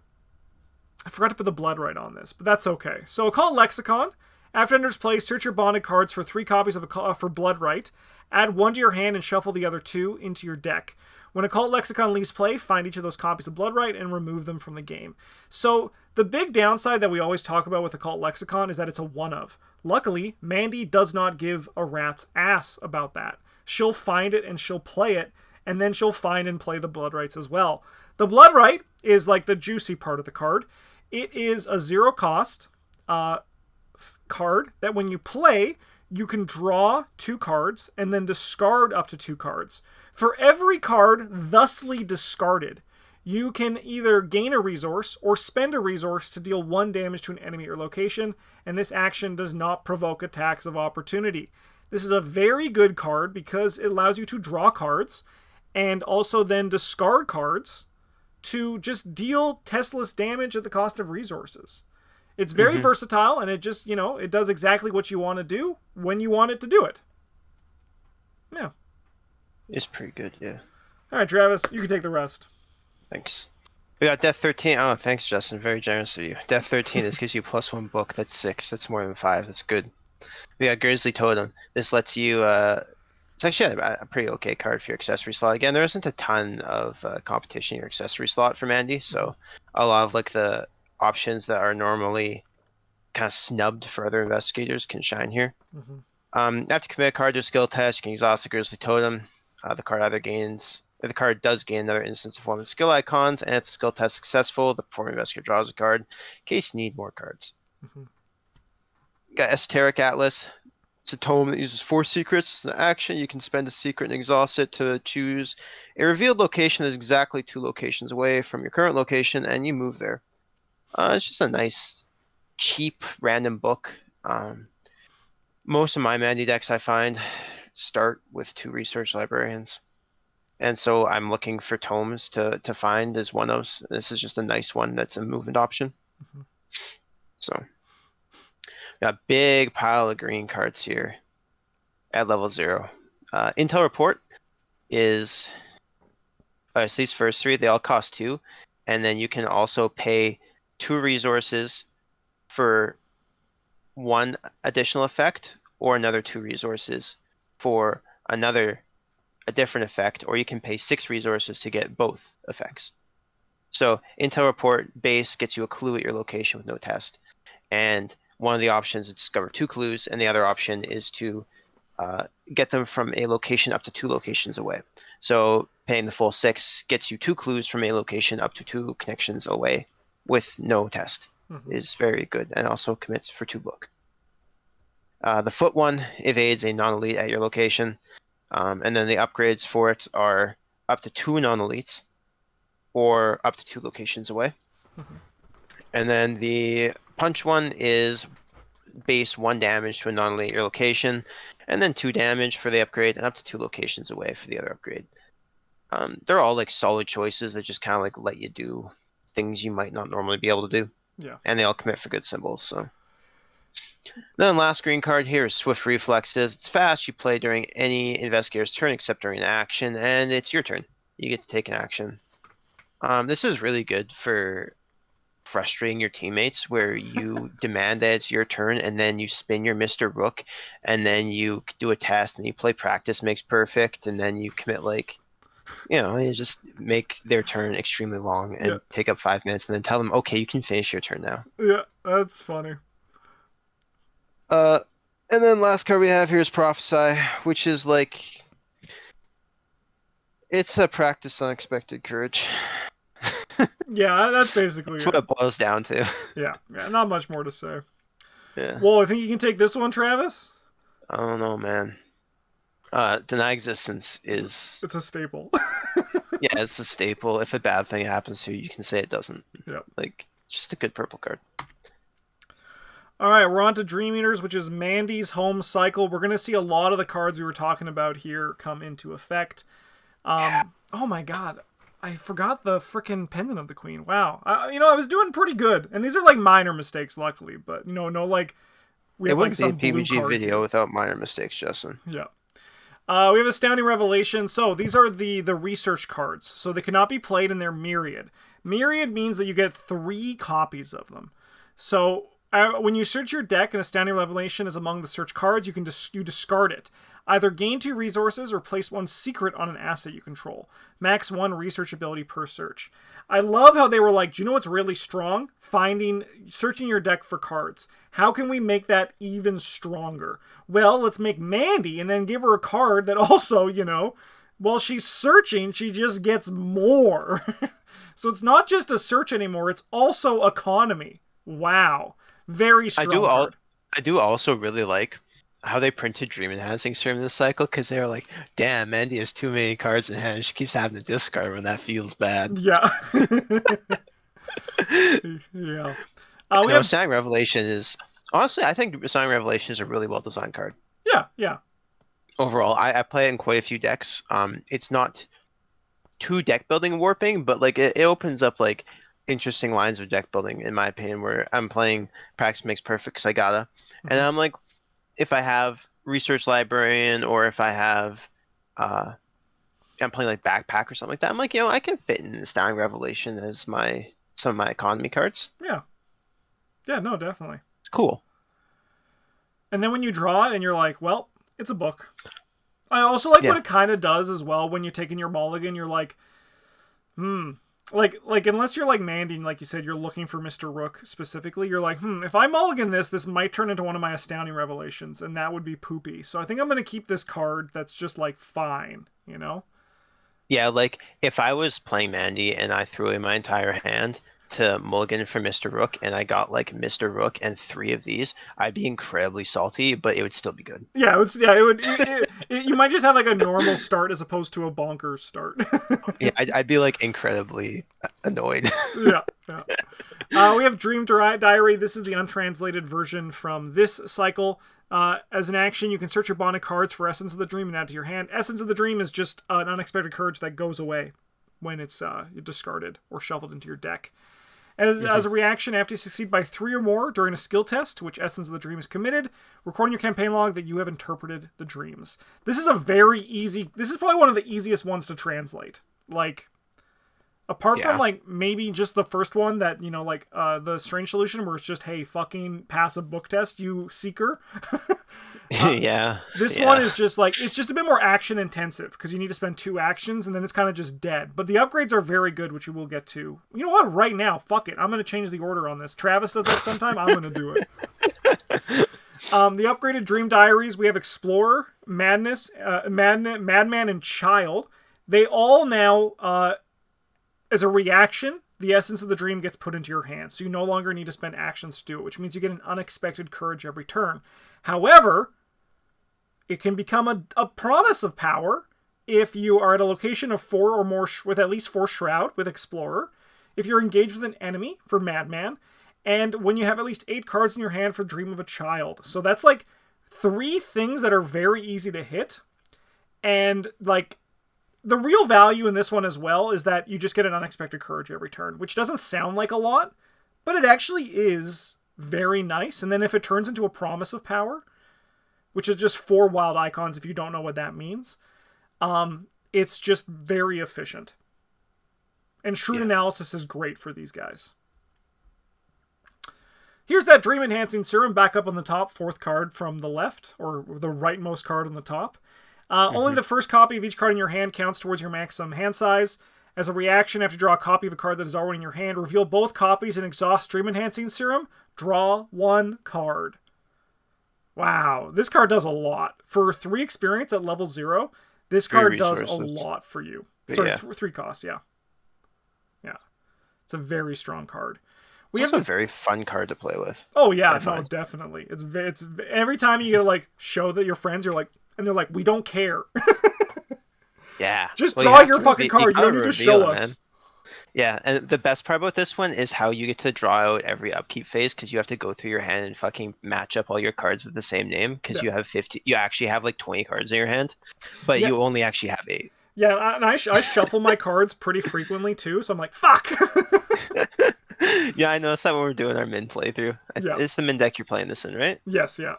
forgot to put the Blood Right on this, but that's okay. So, Occult Lexicon. After enters play, search your bonded cards for 3 copies for Blood Right. Add 1 to your hand and shuffle the other 2 into your deck. When Occult Lexicon leaves play, find each of those copies of Blood Right and remove them from the game. So, the big downside that we always talk about with Occult Lexicon is that it's a one-of. Luckily, Mandy does not give a rat's ass about that. She'll find it and she'll play it, and then she'll find and play the Blood Rights as well. The Blood Right is like the juicy part of the card. It is a 0 cost card that when you play, you can draw 2 cards and then discard up to 2 cards. For every card thusly discarded, you can either gain a resource or spend a resource to deal 1 damage to an enemy or location, and this action does not provoke attacks of opportunity. This is a very good card because it allows you to draw cards and also then discard cards to just deal testless damage at the cost of resources. It's very versatile, and it just, it does exactly what you want to do when you want it to do it. Yeah. It's pretty good, yeah. All right, Travis, you can take the rest. Thanks. We got Death 13. Oh, thanks, Justin. Very generous of you. Death 13, this gives you +1 book. That's 6. That's more than 5. That's good. We got Grizzly Totem. This lets you... it's actually a pretty okay card for your accessory slot. Again, there isn't a ton of competition in your accessory slot for Mandy, so a lot of the options that are normally kind of snubbed for other investigators can shine here. After you commit a card to a skill test, you can exhaust the Grizzly Totem. The card does gain another instance of one of the skill icons, and if the skill test is successful, the performing investigator draws a card in case you need more cards. Got Esoteric Atlas. It's a tome that uses 4 secrets. It's an action. You can spend a secret and exhaust it to choose a revealed location that's exactly 2 locations away from your current location, and you move there. It's just a nice, cheap, random book. Most of my Mandy decks, I find, start with 2 research librarians. And so I'm looking for tomes to find as one of those. This is just a nice one that's a movement option. So, got a big pile of green cards here at level 0. Intel Report is... it's these first 3, they all cost 2. And then you can also pay 2 resources for 1 additional effect, or another 2 resources for a different effect, or you can pay 6 resources to get both effects. So Intel Report base gets you a clue at your location with no test. And one of the options is to discover 2 clues, and the other option is to get them from a location up to 2 locations away. So paying the full 6 gets you 2 clues from a location up to 2 connections away with no test. Is very good, and also commits for 2 book. The foot one evades a non-elite at your location, and then the upgrades for it are up to 2 non-elites or up to 2 locations away. And then the punch one is base 1 damage to a non-elite at your location, and then 2 damage for the upgrade, and up to 2 locations away for the other upgrade. They're all like solid choices that just kind of like let you do things you might not normally be able to do. Yeah. And they all commit for good symbols. So then last green card here is Swift Reflexes. It's fast. You play during any investigator's turn except during an action, and it's your turn. You get to take an action. This is really good for frustrating your teammates, where you demand that it's your turn, and then you spin your Mr. Rook, and then you do a test, and you play practice makes perfect, and then you commit like, you just make their turn extremely long and take up 5 minutes, and then tell them, okay, you can finish your turn now. Yeah, that's funny. And then last card we have here is Prophesy, which is like, it's a practice unexpected courage. Yeah, that's basically That's what it boils down to. Yeah, not much more to say. Yeah. Well, I think you can take this one, Travis. I don't know, man. Deny Existence is... It's a staple. Yeah, it's a staple. If a bad thing happens to you, you can say it doesn't. Yeah. Like, just a good purple card. All right, we're on to Dream Eaters, which is Mandy's home cycle. We're going to see a lot of the cards we were talking about here come into effect. Oh my god. I forgot the frickin' pendant of the queen. Wow. I was doing pretty good. And these are like minor mistakes, luckily. But, no, like... We have wouldn't like be a some PvG video without minor mistakes, Justin. Yeah. We have Astounding Revelation. So these are the research cards. So they cannot be played in their myriad. Myriad means that you get 3 copies of them. So when you search your deck and Astounding Revelation is among the search cards, you discard it. Either gain 2 resources or place 1 secret on an asset you control. Max 1 research ability per search. I love how they were like, do you know what's really strong? Searching your deck for cards. How can we make that even stronger? Well, let's make Mandy and then give her a card that also, while she's searching, she just gets more. So it's not just a search anymore, it's also economy. Wow. Very strong. I do also really like how they printed Dream Enhancing during this cycle, because they were like, damn, Mandy has too many cards in hand. She keeps having to discard when that feels bad. Yeah. Yeah. Astounding Revelation is... Honestly, I think Astounding Revelation is a really well-designed card. Yeah. Overall, I play it in quite a few decks. It's not too deck building warping, but like it opens up like interesting lines of deck building, in my opinion, where I'm playing Practice Makes Perfect because I gotta. And I'm like, if I have Research Librarian, or if I have, I'm playing like Backpack or something like that, I'm like, I can fit in Astounding Revelation as some of my economy cards. Yeah. Yeah, no, definitely. It's cool. And then when you draw it and you're like, well, it's a book. I also like what it kind of does as well when you're taking your mulligan, you're like, Like unless you're like Mandy, and like you said, you're looking for Mr. Rook specifically, you're like, if I mulligan this might turn into one of my Astounding Revelations, and that would be poopy. So I think I'm going to keep this card that's just like fine, Yeah, like if I was playing Mandy and I threw in my entire hand to mulligan for Mr. Rook, and I got like Mr. Rook and 3 of these, I'd be incredibly salty, but it would still be good. Yeah, it would. You might just have like a normal start as opposed to a bonkers start. Yeah, I'd be like incredibly annoyed. Yeah. We have Dream Diary. This is the untranslated version from this cycle. As an action, you can search your bonded cards for Essence of the Dream and add to your hand. Essence of the Dream is just an unexpected courage that goes away when it's discarded or shuffled into your deck. As a reaction, after you succeed by 3 or more during a skill test, to which Essence of the Dream is committed, record in your campaign log that you have interpreted the dreams. This is this is probably one of the easiest ones to translate. Like, apart from like maybe just the first one that, the Strange Solution, where it's just, hey, fucking pass a book test, you seeker. This one is just like, it's just a bit more action intensive because you need to spend 2 actions and then it's kind of just dead. But the upgrades are very good, which we will get to. You know what? Right now, fuck it. I'm going to change the order on this. Travis does that sometime. I'm going to do it. The upgraded Dream Diaries, we have Explorer, Madness, Madman, and Child. They all now, as a reaction, the essence of the dream gets put into your hand, so you no longer need to spend actions to do it, which means you get an unexpected courage every turn. However, it can become a promise of power if you are at a location of 4 or more with at least 4 Shroud with Explorer, if you're engaged with an enemy for Madman, and when you have at least 8 cards in your hand for Dream of a Child. So that's like 3 things that are very easy to hit, and like the real value in this one as well is that you just get an unexpected courage every turn, which doesn't sound like a lot, but it actually is very nice. And then if it turns into a promise of power, which is just 4 wild icons if you don't know what that means, it's just very efficient. And Shrewd Analysis is great for these guys. Here's that Dream Enhancing Serum back up on the top, 4th card from the left, or the rightmost card on the top. Only the first copy of each card in your hand counts towards your maximum hand size. As a reaction, after you draw a copy of a card that is already in your hand, reveal both copies and exhaust Dream Enhancing Serum. Draw 1 card. Wow, this card does a lot. For 3 experience at level 0, this card does a lot for you. Sorry, 3 costs, yeah. Yeah. It's a very strong card. It's also a very fun card to play with. Oh, yeah, no, definitely. It's every time you get to, like, show that your friends, you're like, and they're like, we don't care. Yeah. Just draw your fucking card. You don't need to show us. Man. Yeah, and the best part about this one is how you get to draw out every upkeep phase, because you have to go through your hand and fucking match up all your cards with the same name, because you have 50. You actually have like 20 cards in your hand, but you only actually have 8. Yeah, and I shuffle my cards pretty frequently too, so I'm like, fuck. Yeah, I noticed that when we're doing our min playthrough. Yeah. It's the min deck you're playing this in, right? Yes, yeah.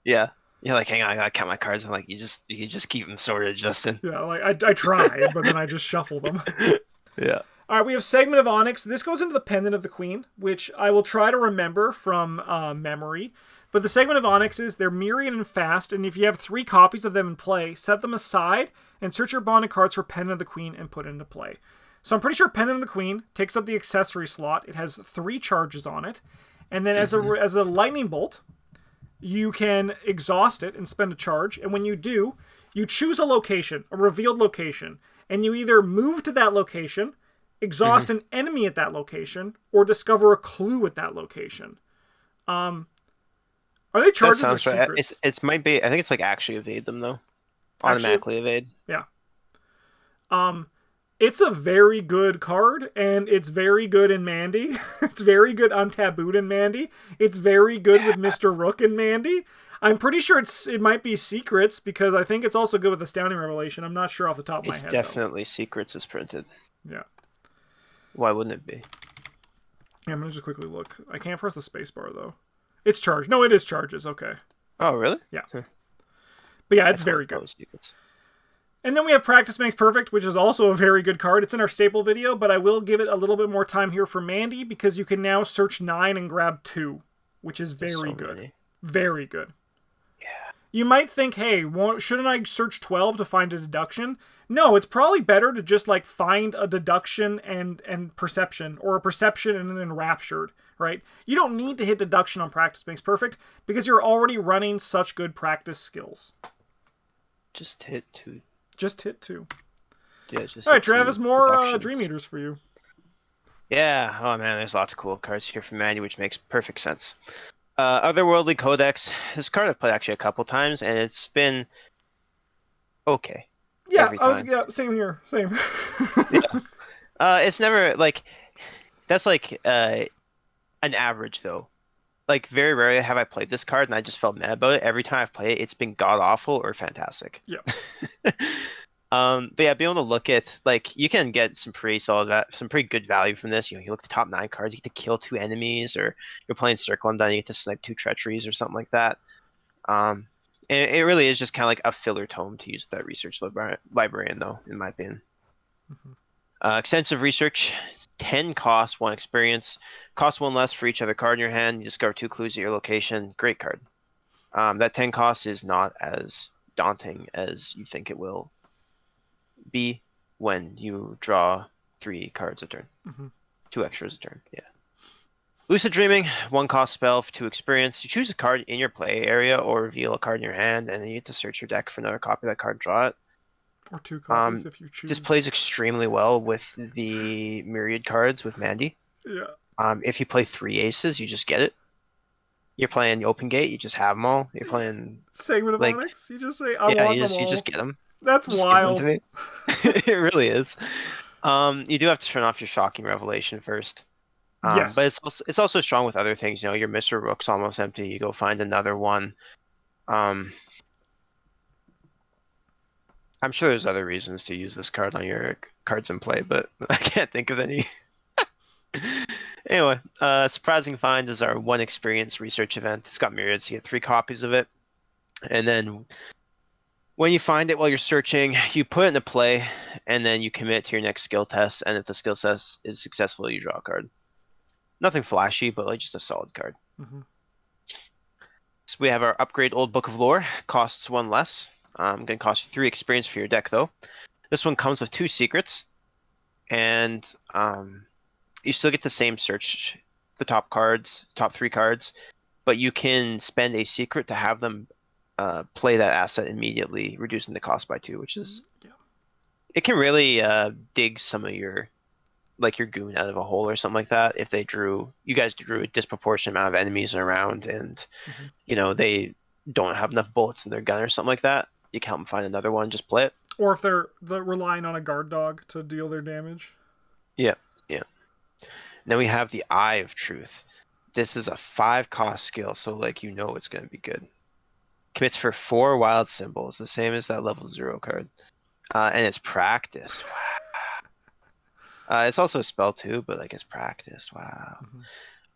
Yeah. You're like, hang on, I gotta count my cards. I'm like, you just keep them sorted, Justin. Yeah, like I try, but then I just shuffle them. Yeah. All right, we have Segment of Onyx. This goes into the Pendant of the Queen, which I will try to remember from memory. But the Segment of Onyx is they're myriad and fast, and if you have 3 copies of them in play, set them aside and search your bonded cards for Pendant of the Queen and put it into play. So I'm pretty sure Pendant of the Queen takes up the accessory slot. It has 3 charges on it, and then as a lightning bolt, you can exhaust it and spend a charge. And when you do, you choose a location, a revealed location, and you either move to that location, exhaust an enemy at that location, or discover a clue at that location. Are they charges or secrets? Right. It might be. I think it's like actually evade them though. Automatically evade. Yeah. It's a very good card, and it's very good in Mandy. It's very good untabooed in Mandy. It's very good with Mr. Rook in Mandy. I'm pretty sure it might be secrets, because I think it's also good with Astounding Revelation. I'm not sure off the top of my head. It's definitely secrets is printed. Yeah. Why wouldn't it be? Yeah, I'm gonna just quickly look. I can't press the spacebar though. It's charged. No, it is charges. Okay. Oh, really? Yeah. But yeah, it's very good. And then we have Practice Makes Perfect, which is also a very good card. It's in our staple video, but I will give it a little bit more time here for Mandy, because you can now search 9 and grab 2, which is very good. Many. Very good. Yeah. You might think, hey, shouldn't I search 12 to find a deduction? No, it's probably better to just like find a deduction and perception, or a perception and an enraptured, right? You don't need to hit deduction on Practice Makes Perfect, because you're already running such good practice skills. Just hit 2. Just hit 2. Yeah, just all right, Travis, more Dream Eaters for you. Yeah, oh man, there's lots of cool cards here from Mandy, which makes perfect sense. Otherworldly Codex. This card I've played actually a couple times, and it's been okay. Yeah, same here. Same. Yeah. It's never like that's like an average though. Like very rarely have I played this card and I just felt mad about it. Every time I've played it, it's been god awful or fantastic. Yeah. But yeah, being able to look at like you can get some pretty solid, some pretty good value from this. You know, you look at the top 9 cards, you get to kill 2 enemies, or you're playing Circle Undone, you get to snipe 2 treacheries or something like that. And it really is just kind of like a filler tome to use that research librarian, though, in my opinion. Extensive research, 10 cost, 1 experience, cost 1 less for each other card in your hand. You discover 2 clues at your location. Great card. That 10 cost is not as daunting as you think it will be when you draw 3 cards a turn. 2 extras a turn. Yeah. Lucid Dreaming, 1 cost spell for 2 experience. You choose a card in your play area or reveal a card in your hand, and then you get to search your deck for another copy of that card and draw it. Or 2 copies if you choose. This plays extremely well with the myriad cards with Mandy. Yeah. If you play 3 aces, you just get it. You're playing Open Gate, you just have them all. You're playing Segment of like Onyx, you just say, I want them all. you just get them. That's Just wild. give them to me. It really is. You do have to turn off your Shocking Revelation first. Yes. But it's also strong with other things. Your Mr. Rook's almost empty. You go find another one. I'm sure there's other reasons to use this card on your cards in play, but I can't think of any. Anyway, Surprising Find is our 1 experience research event. It's got myriads. You get 3 copies of it. And then when you find it while you're searching, you put it into play, and then you commit to your next skill test. And if the skill test is successful, you draw a card. Nothing flashy, but like just a solid card. Mm-hmm. So we have our Upgrade Old Book of Lore. Costs 1 less. Going to cost you 3 experience for your deck, though. This one comes with 2 secrets. And you still get the same search, the top 3 cards. But you can spend a secret to have them play that asset immediately, reducing the cost by 2, which is... Yeah. It can really dig some of your goon out of a hole or something like that. If you guys drew a disproportionate amount of enemies around, and they don't have enough bullets in their gun or something like that, you can help them find another one. Just play it. Or if they're relying on a guard dog to deal their damage. Yeah. Then we have the Eye of Truth. This is a 5-cost skill, so it's going to be good. Commits for 4 wild symbols, the same as that level 0 card, and it's practiced. It's also a spell too, but it's practiced. Wow.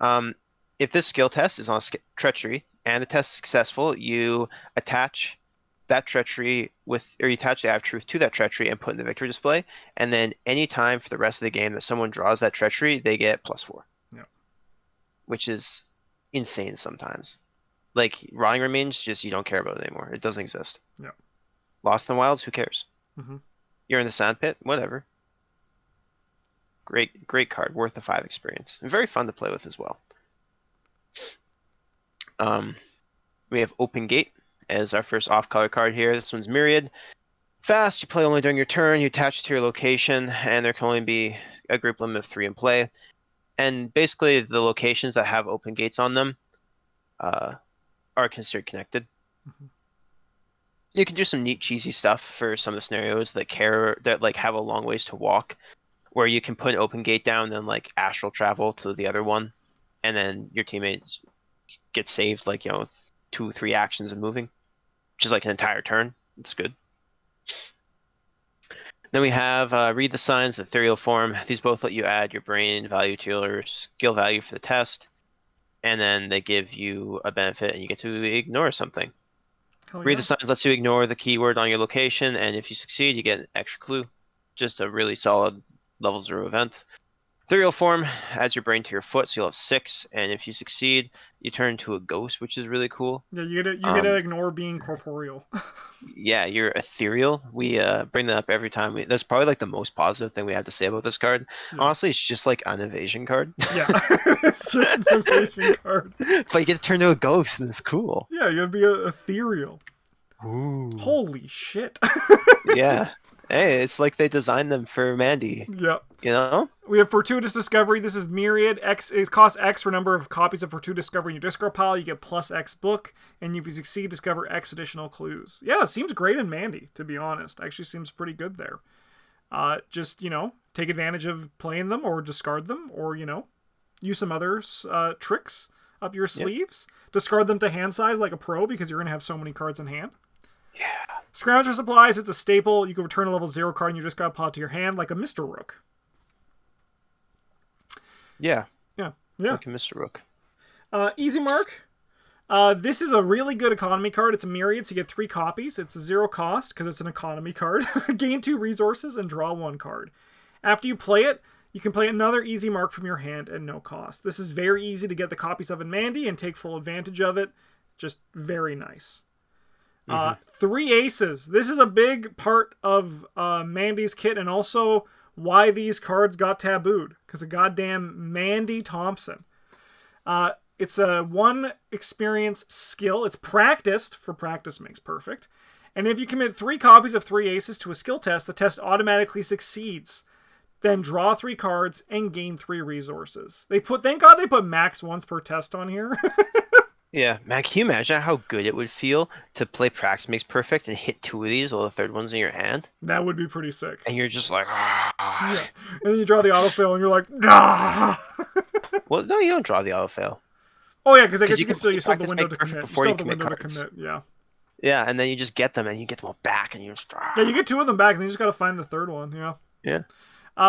Mm-hmm. If this skill test is on treachery and the test is successful, you attach that treachery you attach the Eye of Truth to that treachery and put in the victory display. And then any time for the rest of the game that someone draws that treachery, they get +4. Yeah. Which is insane sometimes. Rotting Remains, just you don't care about it anymore. It doesn't exist. Yeah. Lost in the Wilds, who cares? Mm-hmm. You're in the Sandpit, whatever. Great card, worth the 5 experience, and very fun to play with as well. We have Open Gate as our first off-color card here. This one's Myriad. Fast, you play only during your turn, you attach to your location, and there can only be a group limit of 3 in play. And basically, the locations that have open gates on them are considered connected. Mm-hmm. You can do some neat, cheesy stuff for some of the scenarios that have a long ways to walk, where you can put an open gate down, then astral travel to the other one, and then your teammates get saved 2-3 actions of moving, which is an entire turn. It's good. Then we have Read the Signs, Ethereal Form. These both let you add your brain value to your skill value for the test, and then they give you a benefit, and you get to ignore something. Read the Signs lets you ignore the keyword on your location, and if you succeed, you get an extra clue. Just a really solid level 0 event. Ethereal Form adds your brain to your foot, so you'll have 6, and if you succeed, you turn into a ghost, which is really cool. Yeah, you get to ignore being corporeal. Yeah, you're ethereal. We bring that up every time. That's probably the most positive thing we have to say about this card. Yeah. Honestly, it's just an evasion card. Yeah, it's just an evasion card. But you get to turn into a ghost, and it's cool. Yeah, you gotta be ethereal. Ooh. Holy shit. Yeah. Hey, it's they designed them for Mandy. Yep. We have Fortuitous Discovery. This is Myriad. It costs X for number of copies of Fortuitous Discovery in your discard pile. You get +X book. And if you succeed, discover X additional clues. Yeah, it seems great in Mandy, to be honest. Actually seems pretty good there. Just, take advantage of playing them or discard them or, use some other tricks up your sleeves. Yep. Discard them to hand size like a pro because you're going to have so many cards in hand. Yeah. Scrounger Supplies, it's a staple. You can return a level 0 card in your discard pile to your hand like a Mr. Rook. Yeah. Like a Mr. Rook. Easy Mark. This is a really good economy card. It's a Myriad, so you get 3 copies. It's a 0 cost because it's an economy card. Gain 2 resources and draw 1 card. After you play it, you can play another Easy Mark from your hand at no cost. This is very easy to get the copies of in Mandy and take full advantage of it. Just very nice. 3 aces. This is a big part of Mandy's kit and also why these cards got tabooed. Because of goddamn Mandy Thompson. It's a 1 experience skill. It's practiced, for practice makes perfect. And if you commit 3 copies of 3 aces to a skill test, the test automatically succeeds. Then draw 3 cards and gain 3 resources. Thank God they put max once per test on here. Yeah, man, can you imagine how good it would feel to play Prax Makes Perfect and hit 2 of these while the third one's in your hand? That would be pretty sick. And you're just like, ah. Yeah. And then you draw the autofill and you're like, ah. Well, no, you don't draw the autofail. Oh yeah, because I guess You you still have the window to perfect commit. before You you still have the commit window cards. to commit, yeah. Yeah, and then you just get them and you get them all back and you just Yeah, you get 2 of them back and then you just gotta find the third one, yeah. Yeah.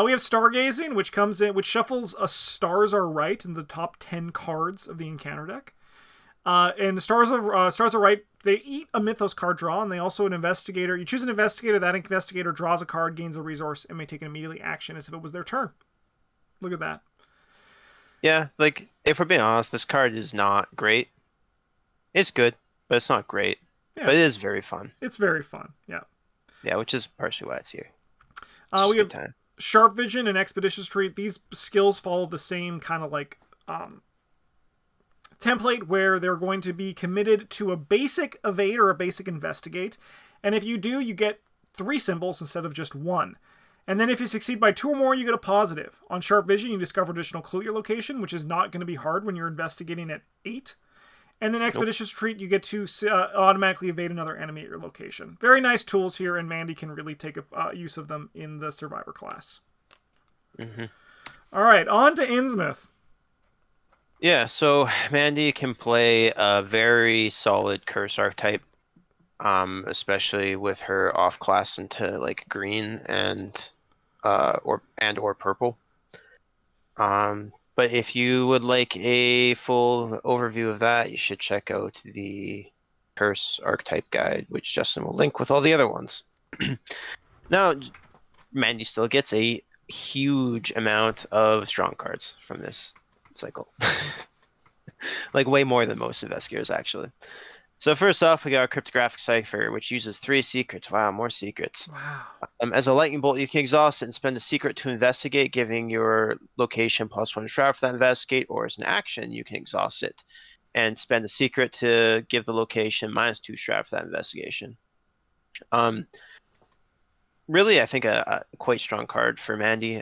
We have Stargazing, which shuffles a Stars Are Right in the top 10 cards of the encounter deck. And Stars Are Right, they eat a Mythos card draw, and they also an Investigator. You choose an Investigator, that Investigator draws a card, gains a resource, and may take an immediately action as if it was their turn. Look at that. Yeah, like, if we're being honest, this card is not great. It's good, but it's not great. Yeah, but it is very fun. It's very fun, yeah. Yeah, which is partially why it's here. We have Sharp Vision and Expeditious Retreat. These skills follow the same kind of like template where they're going to be committed to a basic Evade or a basic Investigate. And if you do, you get 3 symbols instead of just 1. And then if you succeed by 2 or more, you get a positive. On Sharp Vision, you discover additional clue at your location, which is not going to be hard when you're investigating at 8. And then Expeditious Retreat, you get to automatically evade another enemy at your location. Very nice tools here, and Mandy can really take use of them in the Survivor class. Mm-hmm. All right, on to Innsmouth. Yeah, so Mandy can play a very solid curse archetype, especially with her off class into like green and or purple. But if you would like a full overview of that, you should check out the curse archetype guide, which Justin will link with all the other ones. Now, Mandy still gets a huge amount of strong cards from this cycle. Like way more than most investigators, actually. So first off, we got our Cryptographic Cipher, which uses 3 secrets. Wow, more secrets. Wow. As a lightning bolt, you can exhaust it and spend a secret to investigate, giving your location +1 shroud for that investigate, or as an action, you can exhaust it and spend a secret to give the location -2 shroud for that investigation. Really, I think a quite strong card for Mandy,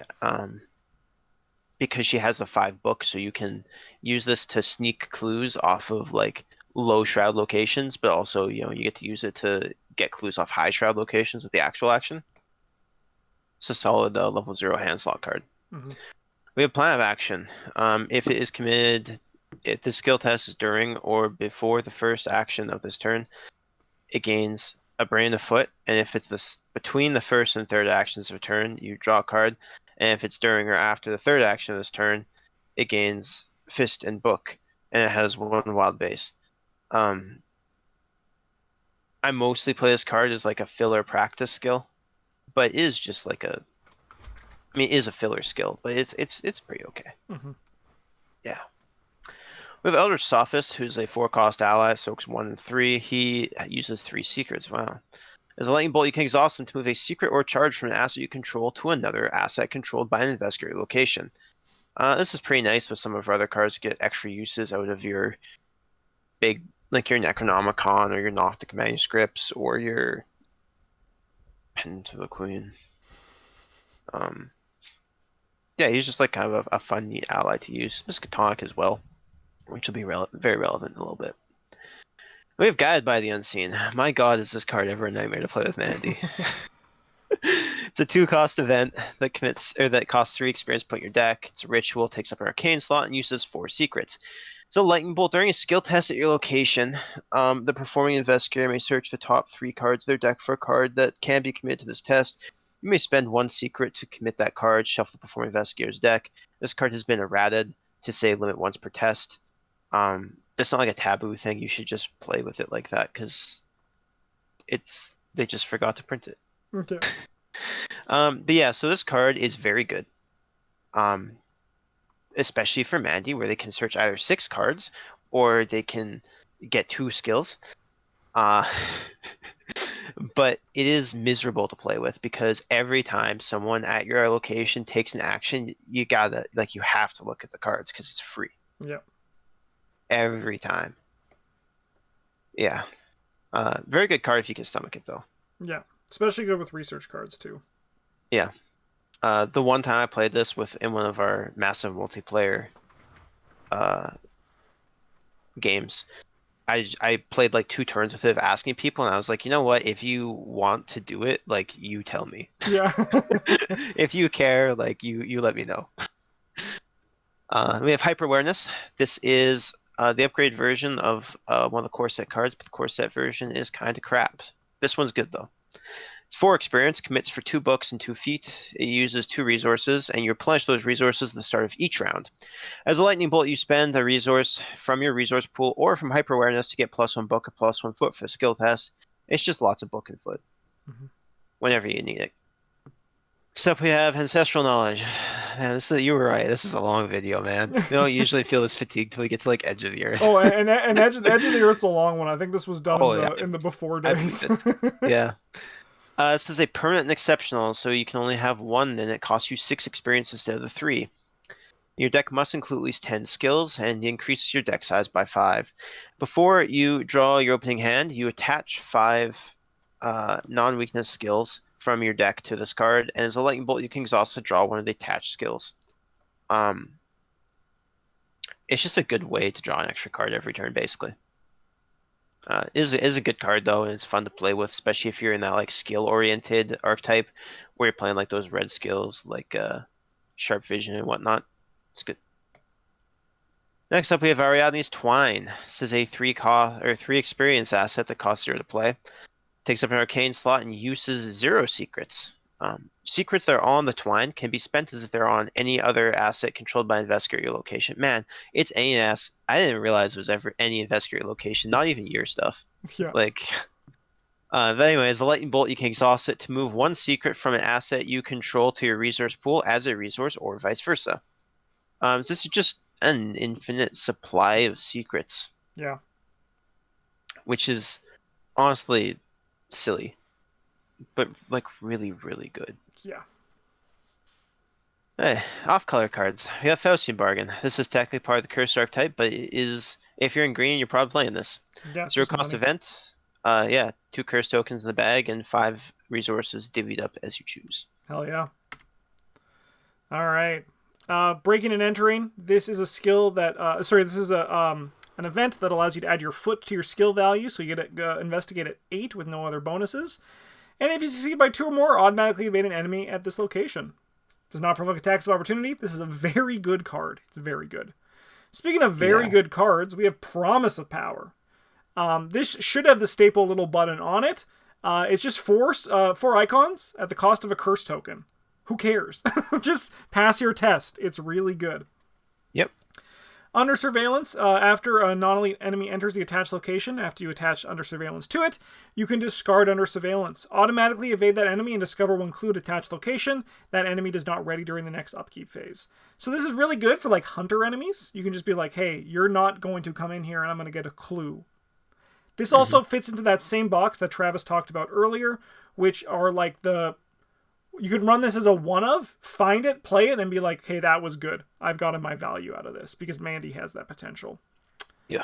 because she has the 5 books, so you can use this to sneak clues off of like low shroud locations, but also you get to use it to get clues off high shroud locations with the actual action. It's a solid level 0 hand slot card. Mm-hmm. We have Plan of Action. If it is committed, if the skill test is during or before the first action of this turn, it gains a Brain of Foot, and if it's between the first and third actions of a turn, you draw a card, and if it's during or after the third action of this turn, it gains Fist and Book, and it has 1 wild base. I mostly play this card as like a filler practice skill, but it is just like it is a filler skill, but it's pretty okay. Mm-hmm. Yeah. We have Elder Sophist, who's a 4-cost ally, soaks 1 and 3. He uses 3 secrets. Wow. As a lightning bolt, you can exhaust him to move a secret or charge from an asset you control to another asset controlled by an investigator location. This is pretty nice, but some of our other cards get extra uses out of your big, like your Necronomicon or your Noctic manuscripts or your Pen to the Queen. Yeah, he's just like kind of a fun, neat ally to use. Miskatonic as well, which will be very relevant in a little bit. We have Guided by the Unseen. My god, is this card ever a nightmare to play with Mandy. It's a 2-cost event that costs 3 experience point in your deck. It's a ritual, takes up an arcane slot, and uses 4 secrets. So lightning bolt during a skill test at your location, the performing investigator may search the top 3 cards of their deck for a card that can be committed to this test. You may spend 1 secret to commit that card, shuffle the performing investigator's deck. This card has been errated to say limit once per test. That's not like a taboo thing. You should just play with it like that because they just forgot to print it. Okay. But yeah, so this card is very good. Especially for Mandy, where they can search either 6 cards or they can get 2 skills. But it is miserable to play with because every time someone at your location takes an action, you have to look at the cards because it's free. Yeah. every time. Yeah. Very good card if you can stomach it, though. Yeah, especially good with research cards too. Yeah. The one time I played this in one of our massive multiplayer uh, games, I played like 2 turns with it of asking people, and I was like, you know what? If you want to do it, like, you tell me. Yeah. If you care, like, you let me know. We have Hyper Awareness. This is the upgraded version of one of the core set cards, but the core set version is kind of crap. This one's good, though. It's 4 experience, commits for 2 books and 2 feet. It uses 2 resources, and you replenish those resources at the start of each round. As a lightning bolt, you spend a resource from your resource pool or from hyper awareness to get +1 book or +1 foot for the skill test. It's just lots of book and foot whenever you need it. Except we have ancestral knowledge. Man, you were right. This is a long video, man. We don't usually feel this fatigued till we get to like Edge of the Earth. Oh, and Edge of the Earth's a long one. I think this was done Oh, in the before I days. yeah. This is a permanent and exceptional, so you can only have 1, and it costs you 6 experience instead of the 3. Your deck must include at least 10 skills, and it increases your deck size by 5. Before you draw your opening hand, you attach 5 non-weakness skills from your deck to this card, and as a lightning bolt, you can exhaust to draw one of the attached skills. It's just a good way to draw an extra card every turn, basically. Is a good card though, and it's fun to play with, especially if you're in that like skill-oriented archetype where you're playing like those red skills, like sharp vision and whatnot. It's good. Next up, we have Ariadne's Twine. This is a 3 experience asset that costs 0 to play. Takes up an arcane slot and uses 0 secrets. Secrets that are on the Twine can be spent as if they're on any other asset controlled by Investigator location. Man, it's any ass. I didn't realize there was ever any Investigator location, not even your stuff. Yeah. Like, but anyway, as a lightning bolt, you can exhaust it to move 1 secret from an asset you control to your resource pool as a resource, or vice versa. So this is just an infinite supply of secrets. Yeah. Which is honestly silly, but like really, really good. Yeah. Hey, off-color cards. We have Faustian Bargain. This is technically part of the Curse archetype, but it is, if you're in green, you're probably playing this. Yeah. 0 cost event. 2 curse tokens in the bag and 5 resources divvied up as you choose. Hell yeah. All right. Breaking and entering. This is a skill that. This is an event that allows you to add your foot to your skill value, so you get to investigate at 8 with no other bonuses. And if you succeed by 2 or more, automatically evade an enemy at this location. Does not provoke attacks of opportunity. This is a very good card. It's very good. Speaking of very good cards, we have Promise of Power. This should have the staple little button on it. It's just 4 icons at the cost of a curse token. Who cares? Just pass your test. It's really good. Yep. Under surveillance, after a non-elite enemy enters the attached location, after you attach under surveillance to it, you can discard under surveillance. Automatically evade that enemy and discover one clue at attached location. That enemy does not ready during the next upkeep phase. So this is really good for like hunter enemies. You can just be like, hey, you're not going to come in here and I'm going to get a clue. This also fits into that same box that Travis talked about earlier, which are like you could run this as a one of, find it, play it, and be like, hey, that was good. I've gotten my value out of this, because Mandy has that potential. Yeah.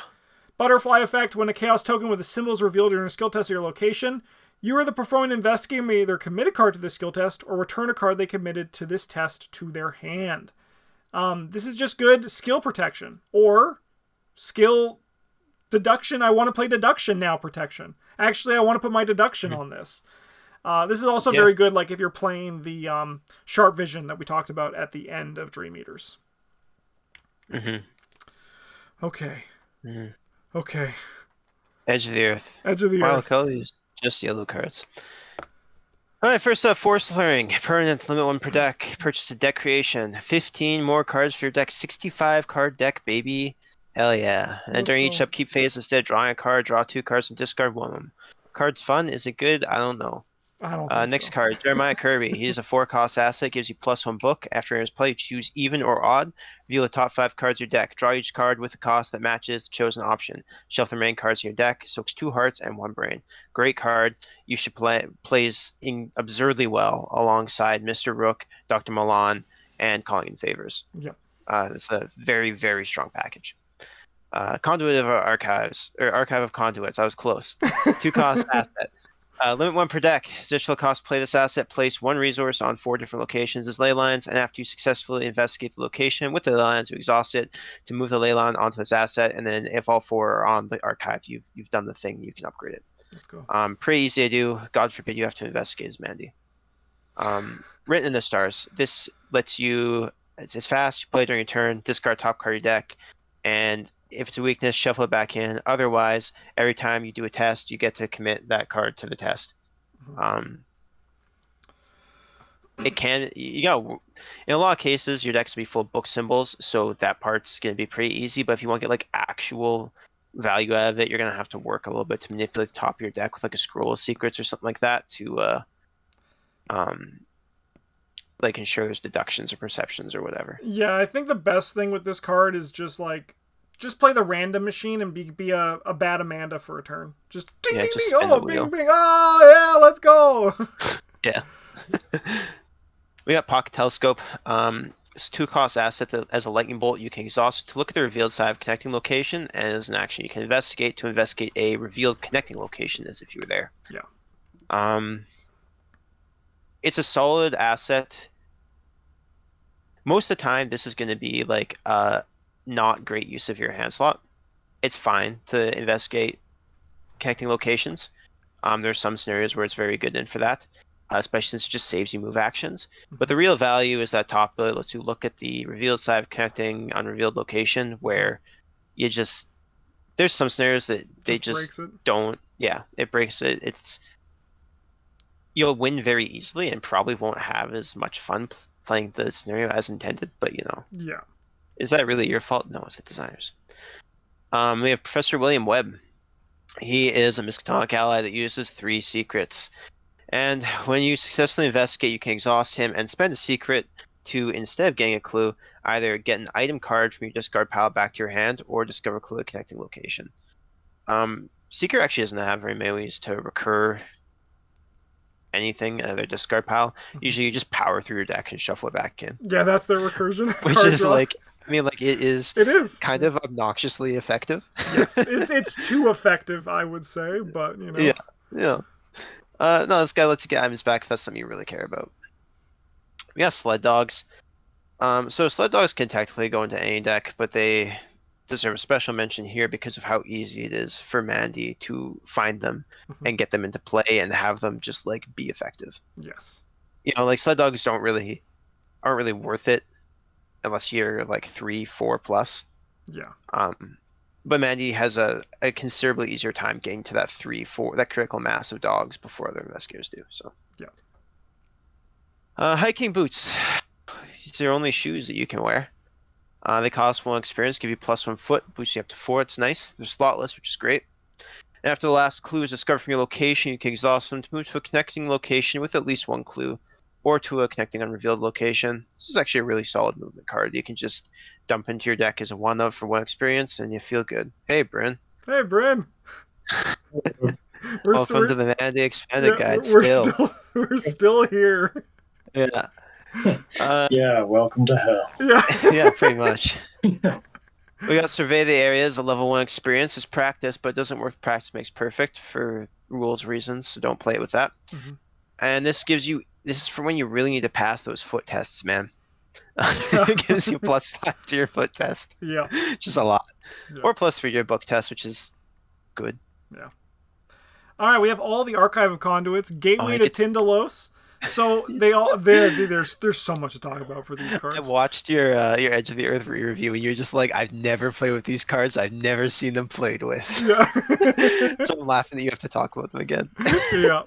Butterfly effect. When a chaos token with a symbol is revealed during a skill test of your location, you or the performing investigator may either commit a card to this skill test or return a card they committed to this test to their hand. This is just good skill protection. Or skill deduction. I want to play deduction now protection. Actually, I want to put my deduction on this. This is also very good, like if you're playing the sharp vision that we talked about at the end of Dream Eaters. Okay. Okay. Edge of the Earth. Edge of the Wow, Earth. look, all these just yellow cards. All right, first up, Forest Clearing. Permanent, limit 1 per deck. Purchase a deck creation. 15 more cards for your deck. 65 card deck, baby. Hell yeah. And during each upkeep phase, instead of drawing a card, draw 2 cards and discard 1 of them. Card's fun. Is it good? I don't know. I don't think next so. card, Jeremiah Kirby. He's a 4-cost asset, gives you +1 book. After his play, choose even or odd. Reveal the top 5 cards of your deck. Draw each card with a cost that matches the chosen option. Shelf the remaining cards in your deck. Soaks 2 hearts and 1 brain. Great card. You should plays absurdly well alongside Mr. Rook, Dr. Milan, and Calling in Favors. Yep. It's a very, very strong package. Conduit of Archives, or Archive of Conduits. I was close. 2 cost asset. Limit 1 per deck. Additional cost, play this asset. Place 1 resource on 4 different locations as ley lines, and after you successfully investigate the location with the ley lines, you exhaust it to move the ley line onto this asset, and then if all 4 are on the archive, you've done the thing. You can upgrade it. Let's go. Pretty easy to do. God forbid you have to investigate as Mandy. Written in the Stars. This lets you, it's fast. You play during your turn. Discard top card of your deck, and if it's a weakness, shuffle it back in. Otherwise, every time you do a test, you get to commit that card to the test. It can, in a lot of cases, your deck's gonna be full of book symbols, so that part's gonna be pretty easy. But if you want to get like actual value out of it, you're gonna have to work a little bit to manipulate the top of your deck with like a scroll of secrets or something like that to like ensure there's deductions or perceptions or whatever. Yeah, I think the best thing with this card is just play the random machine and be a bad Amanda for a turn. Just ding, ding, just ding, spin oh, the wheel. bing, bing, oh, yeah, let's go. Yeah. We got Pocket Telescope. It's 2-cost asset that, as a lightning bolt, you can exhaust to look at the revealed side of connecting location, and as an action, you can investigate a revealed connecting location as if you were there. Yeah. It's a solid asset. Most of the time, this is going to be like not great use of your hand slot. It's fine to investigate connecting locations. There's some scenarios where it's very good in for that, especially since it just saves you move actions. But the real value is that top bullet lets you look at the revealed side of connecting unrevealed location, where there's some scenarios that they just don't. Yeah, it breaks it. You'll win very easily and probably won't have as much fun playing the scenario as intended, but Yeah. Is that really your fault? No, it's the designers. We have Professor William Webb. He is a Miskatonic ally that uses 3 secrets. And when you successfully investigate, you can exhaust him and spend a secret to, instead of getting a clue, either get an item card from your discard pile back to your hand or discover a clue at connecting location. Secret actually doesn't have very many ways to recur anything out of their discard pile. Usually you just power through your deck and shuffle it back in. Yeah, that's their recursion. Which is it is kind of obnoxiously effective. Yes, it's too effective, I would say, but Yeah. No, this guy lets you get items back if that's something you really care about. We got Sled Dogs. So Sled Dogs can technically go into any deck, but they deserve a special mention here because of how easy it is for Mandy to find them and get them into play and have them just like be effective. Yes. Like Sled Dogs aren't really worth it unless you're like 3-4 plus. Yeah. But Mandy has a considerably easier time getting to that 3-4, that critical mass of dogs before other investigators do. So yeah. Hiking boots. These are only shoes that you can wear. They cost 1 experience, give you +1 foot, boost you up to 4. It's nice. They're slotless, which is great. And after the last clue is discovered from your location, you can exhaust them to move to a connecting location with at least 1 clue, or to a connecting unrevealed location. This is actually a really solid movement card. You can just dump into your deck as a 1-of for 1 experience, and you feel good. Hey, Bryn. Hey, Bryn. Welcome to the Mandy Expanded Guide. We're still here. Yeah. Yeah, welcome to hell. Yeah. Yeah, pretty much. We got Survey the Area as a level 1 experience. It's practice, but it doesn't work. Practice makes perfect for rules reasons, so don't play it with that. And this is for when you really need to pass those foot tests, man. It gives you +5 to your foot test. Yeah. Just a lot. Yeah. Or +3 to your book test, which is good. Yeah. All right, we have all the Archive of Conduits, Gateway to Tindalos. So there's so much to talk about for these cards. I watched your Edge of the Earth review, and you're just like, I've never played with these cards. I've never seen them played with. Yeah. So I'm laughing that you have to talk about them again. Yeah.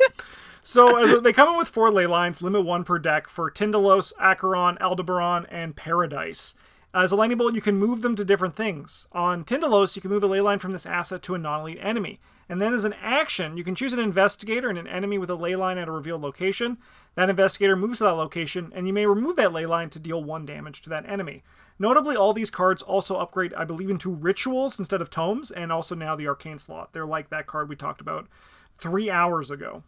So they come in with 4 ley lines, limit 1 per deck for Tindalos, Acheron, Aldebaran, and Paradise. As a lightning bolt, you can move them to different things. On Tindalos, you can move a ley line from this asset to a non-elite enemy. And then as an action, you can choose an investigator and an enemy with a ley line at a revealed location. That investigator moves to that location, and you may remove that ley line to deal 1 damage to that enemy. Notably, all these cards also upgrade, I believe, into rituals instead of tomes, and also now the arcane slot. They're like that card we talked about 3 hours ago.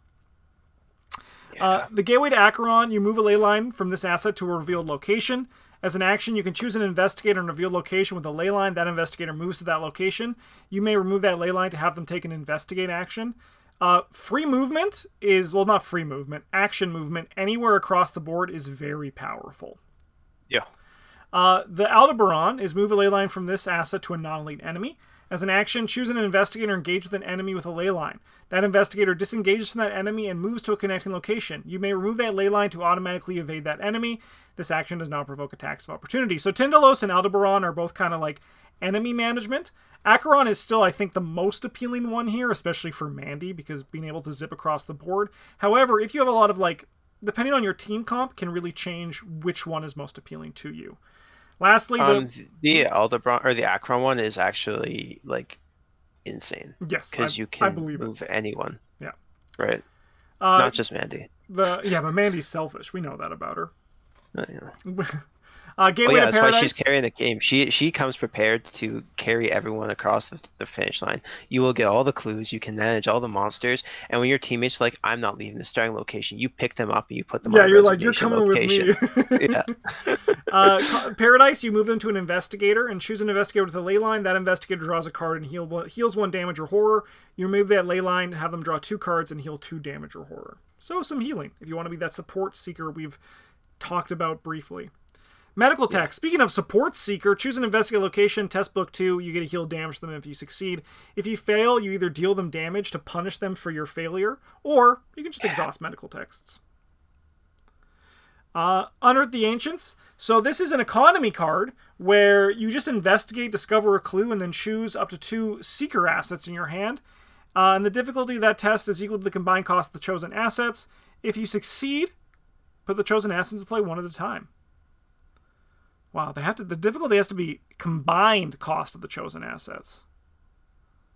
The Gateway to Acheron, you move a ley line from this asset to a revealed location. As an action, you can choose an investigator and reveal location with a ley line. That investigator moves to that location. You may remove that ley line to have them take an investigate action. Free movement is, well, not free movement, action movement anywhere across the board is very powerful. Yeah. The Aldebaran is move a ley line from this asset to a non-elite enemy. As an action, choose an investigator and engage with an enemy with a ley line. That investigator disengages from that enemy and moves to a connecting location. You may remove that ley line to automatically evade that enemy. This action does not provoke attacks of opportunity. So Tyndalos and Aldebaran are both kind of like enemy management. Acheron is still, I think, the most appealing one here, especially for Mandy, because being able to zip across the board. However, if you have a lot of, like, depending on your team comp, can really change which one is most appealing to you. Lastly, the Aldebaran or the Acheron one is actually like insane. Yes, because you can move anyone. Yeah, right. Not just Mandy. But Mandy's selfish. We know that about her. Yeah. Gateway to that's Paradise. why she's carrying the game. She comes prepared to carry everyone across the finish line. You will get all the clues. You can manage all the monsters. And when your teammates are like, I'm not leaving the starting location, you pick them up and you put them on the you're like, you're coming location. with me. Yeah. Paradise, you move them to an investigator and choose an investigator with a ley line. That investigator draws a card and heals 1 damage or horror. You remove that ley line, have them draw 2 cards and heal 2 damage or horror. So some healing if you want to be that support seeker we've talked about briefly. Medical tech. Speaking of support seeker, choose an investigate location, test book 2, you get to heal damage to them if you succeed. If you fail, you either deal them damage to punish them for your failure, or you can just exhaust medical texts. Unearth the Ancients. So this is an economy card where you just investigate, discover a clue, and then choose up to 2 seeker assets in your hand. And the difficulty of that test is equal to the combined cost of the chosen assets. If you succeed, put the chosen assets in play one at a time. Wow, the difficulty has to be combined cost of the chosen assets.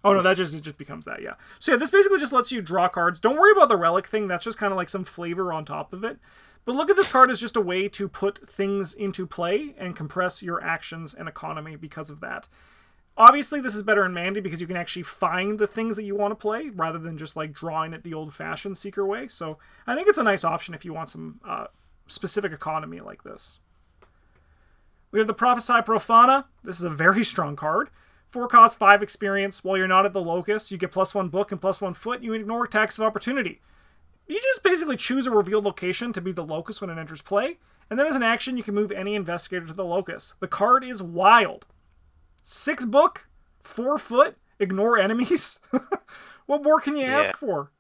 Oh no, it just becomes that, yeah. So yeah, this basically just lets you draw cards. Don't worry about the relic thing, that's just kind of like some flavor on top of it. But look at this card as just a way to put things into play and compress your actions and economy because of that. Obviously, this is better in Mandy because you can actually find the things that you want to play rather than just like drawing it the old-fashioned Seeker way. So I think it's a nice option if you want some specific economy like this. We have the Prophesy Profana. This is a very strong card. 4 cost, 5 experience. While you're not at the locus, you get +1 book and +1 foot. You ignore attacks of opportunity. You just basically choose a revealed location to be the locus when it enters play. And then as an action, you can move any investigator to the locus. The card is wild. 6 book, 4 foot, ignore enemies. What more can you ask for?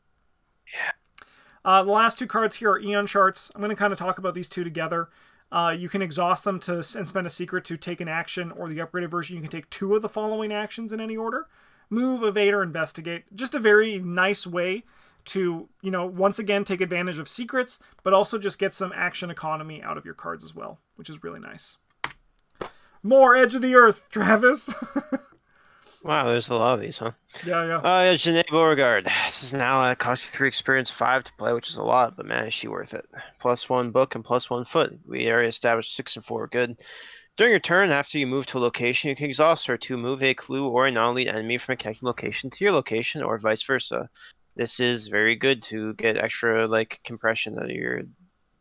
Yeah. The last 2 cards here are Eon Charts. I'm going to kind of talk about these 2 together. You can exhaust them and spend a secret to take an action, or the upgraded version, you can take 2 of the following actions in any order. Move, evade, or investigate. Just a very nice way to, once again, take advantage of secrets, but also just get some action economy out of your cards as well, which is really nice. More Edge of the Earth, Travis. Wow, there's a lot of these, huh? Yeah. Janae Beauregard. This is now cost you 3 experience, 5 to play, which is a lot, but man, is she worth it. +1 book and +1 foot. We already established 6 and 4 are good. During your turn, after you move to a location, you can exhaust her to move a clue or a non-elite enemy from a connecting location to your location, or vice versa. This is very good to get extra compression out of your.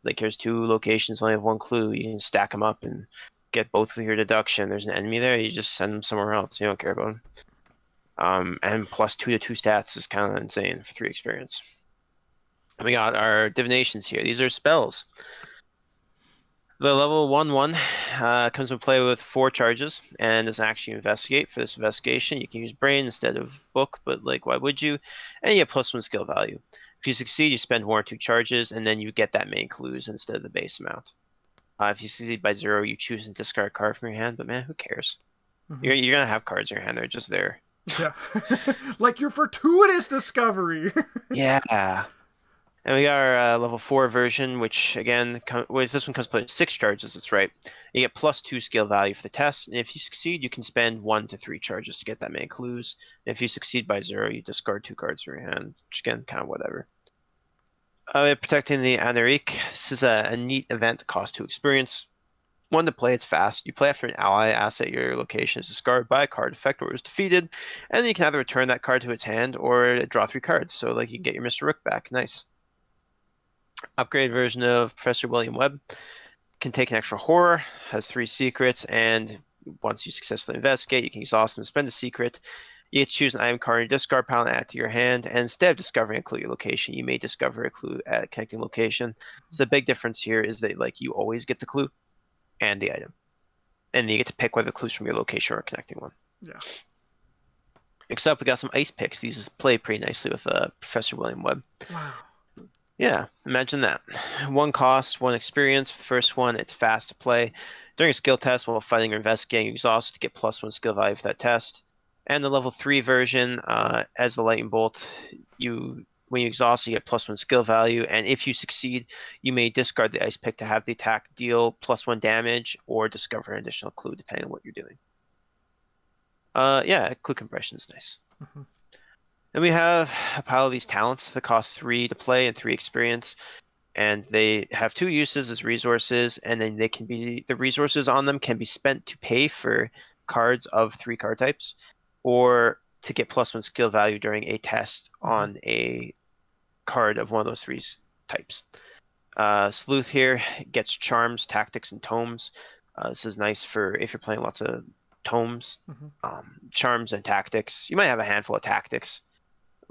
There's 2 locations, only have 1 clue. You can stack them up and get both with your deduction. There's an enemy there, you just send them somewhere else. You don't care about them. And +2 to 2 stats is kind of insane for 3 experience. And we got our divinations here. These are spells. The level 1/1 comes into play with 4 charges, and as an action you investigate. For this investigation, you can use brain instead of book, but why would you? And you get +1 skill value. If you succeed, you spend 1 or 2 charges, and then you get that main clues instead of the base amount. If you succeed by 0, you choose and discard a card from your hand, but man, who cares? Mm-hmm. You're going to have cards in your hand, they're just there. Yeah. Like your fortuitous discovery. Yeah. And we got our level 4 version, which again, this one comes with 6 charges, that's right. You get +2 skill value for the test, and if you succeed, you can spend 1 to 3 charges to get that many clues. And if you succeed by 0, you discard 2 cards from your hand, which again, kind of whatever. Protecting the Anarique. This is a neat event, cost 2 experience. 1 to play, it's fast. You play after an ally asset your location is discarded by a card effect or is defeated, and then you can either return that card to its hand or draw 3 cards. So you can get your Mr. Rook back. Nice. Upgrade version of Professor William Webb. can take an extra horror, has 3 secrets, and once you successfully investigate, you can exhaust them, spend a secret. You get to choose an item card in your discard pile and add to your hand. And instead of discovering a clue at your location, you may discover a clue at a connecting location. So the big difference here is that like you always get the clue and the item, and you get to pick whether the clues from your location or a connecting one. Yeah. Except we got some ice picks. These play pretty nicely with Professor William Webb. Wow. Yeah, imagine that. 1 cost, 1 experience. For the first one, it's fast to play. During a skill test while fighting or investigating, you exhaust to get +1 skill value for that test. And the level 3 version, as the lightning bolt, when you exhaust, you get +1 skill value. And if you succeed, you may discard the ice pick to have the attack deal +1 damage or discover an additional clue depending on what you're doing. Yeah, clue compression is nice. Mm-hmm. Then we have a pile of these talents that cost 3 to play and 3 experience. And they have 2 uses as resources, and then the resources on them can be spent to pay for cards of 3 card types, or to get +1 skill value during a test on a card of one of those 3 types. Sleuth here gets charms, tactics, and tomes. This is nice for if you're playing lots of tomes. Charms and tactics. You might have a handful of tactics.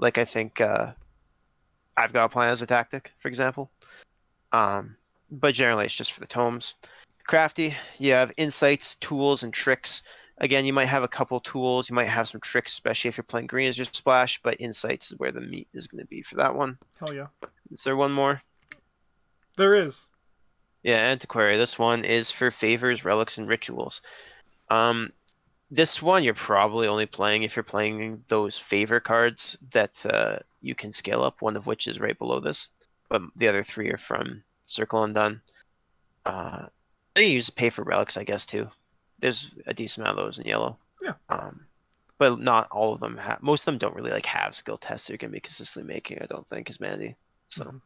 Like I think I've got a plan as a tactic, for example. But generally it's just for the tomes. Crafty, you have insights, tools, and tricks. Again, you might have a couple tools, you might have some tricks, especially if you're playing green as your splash, but insights is where the meat is going to be for that one. Hell yeah. Is there one more? There is. Yeah, Antiquary. This one is for favors, relics, and rituals. This one you're probably only playing if you're playing those favor cards that you can scale up, one of which is right below this. But the other 3 are from Circle Undone. They use to pay for relics, I guess, too. There's a decent amount of those in yellow. Yeah. But not all of them have. Most of them don't really have skill tests they're going to be consistently making, I don't think, as Mandy. So.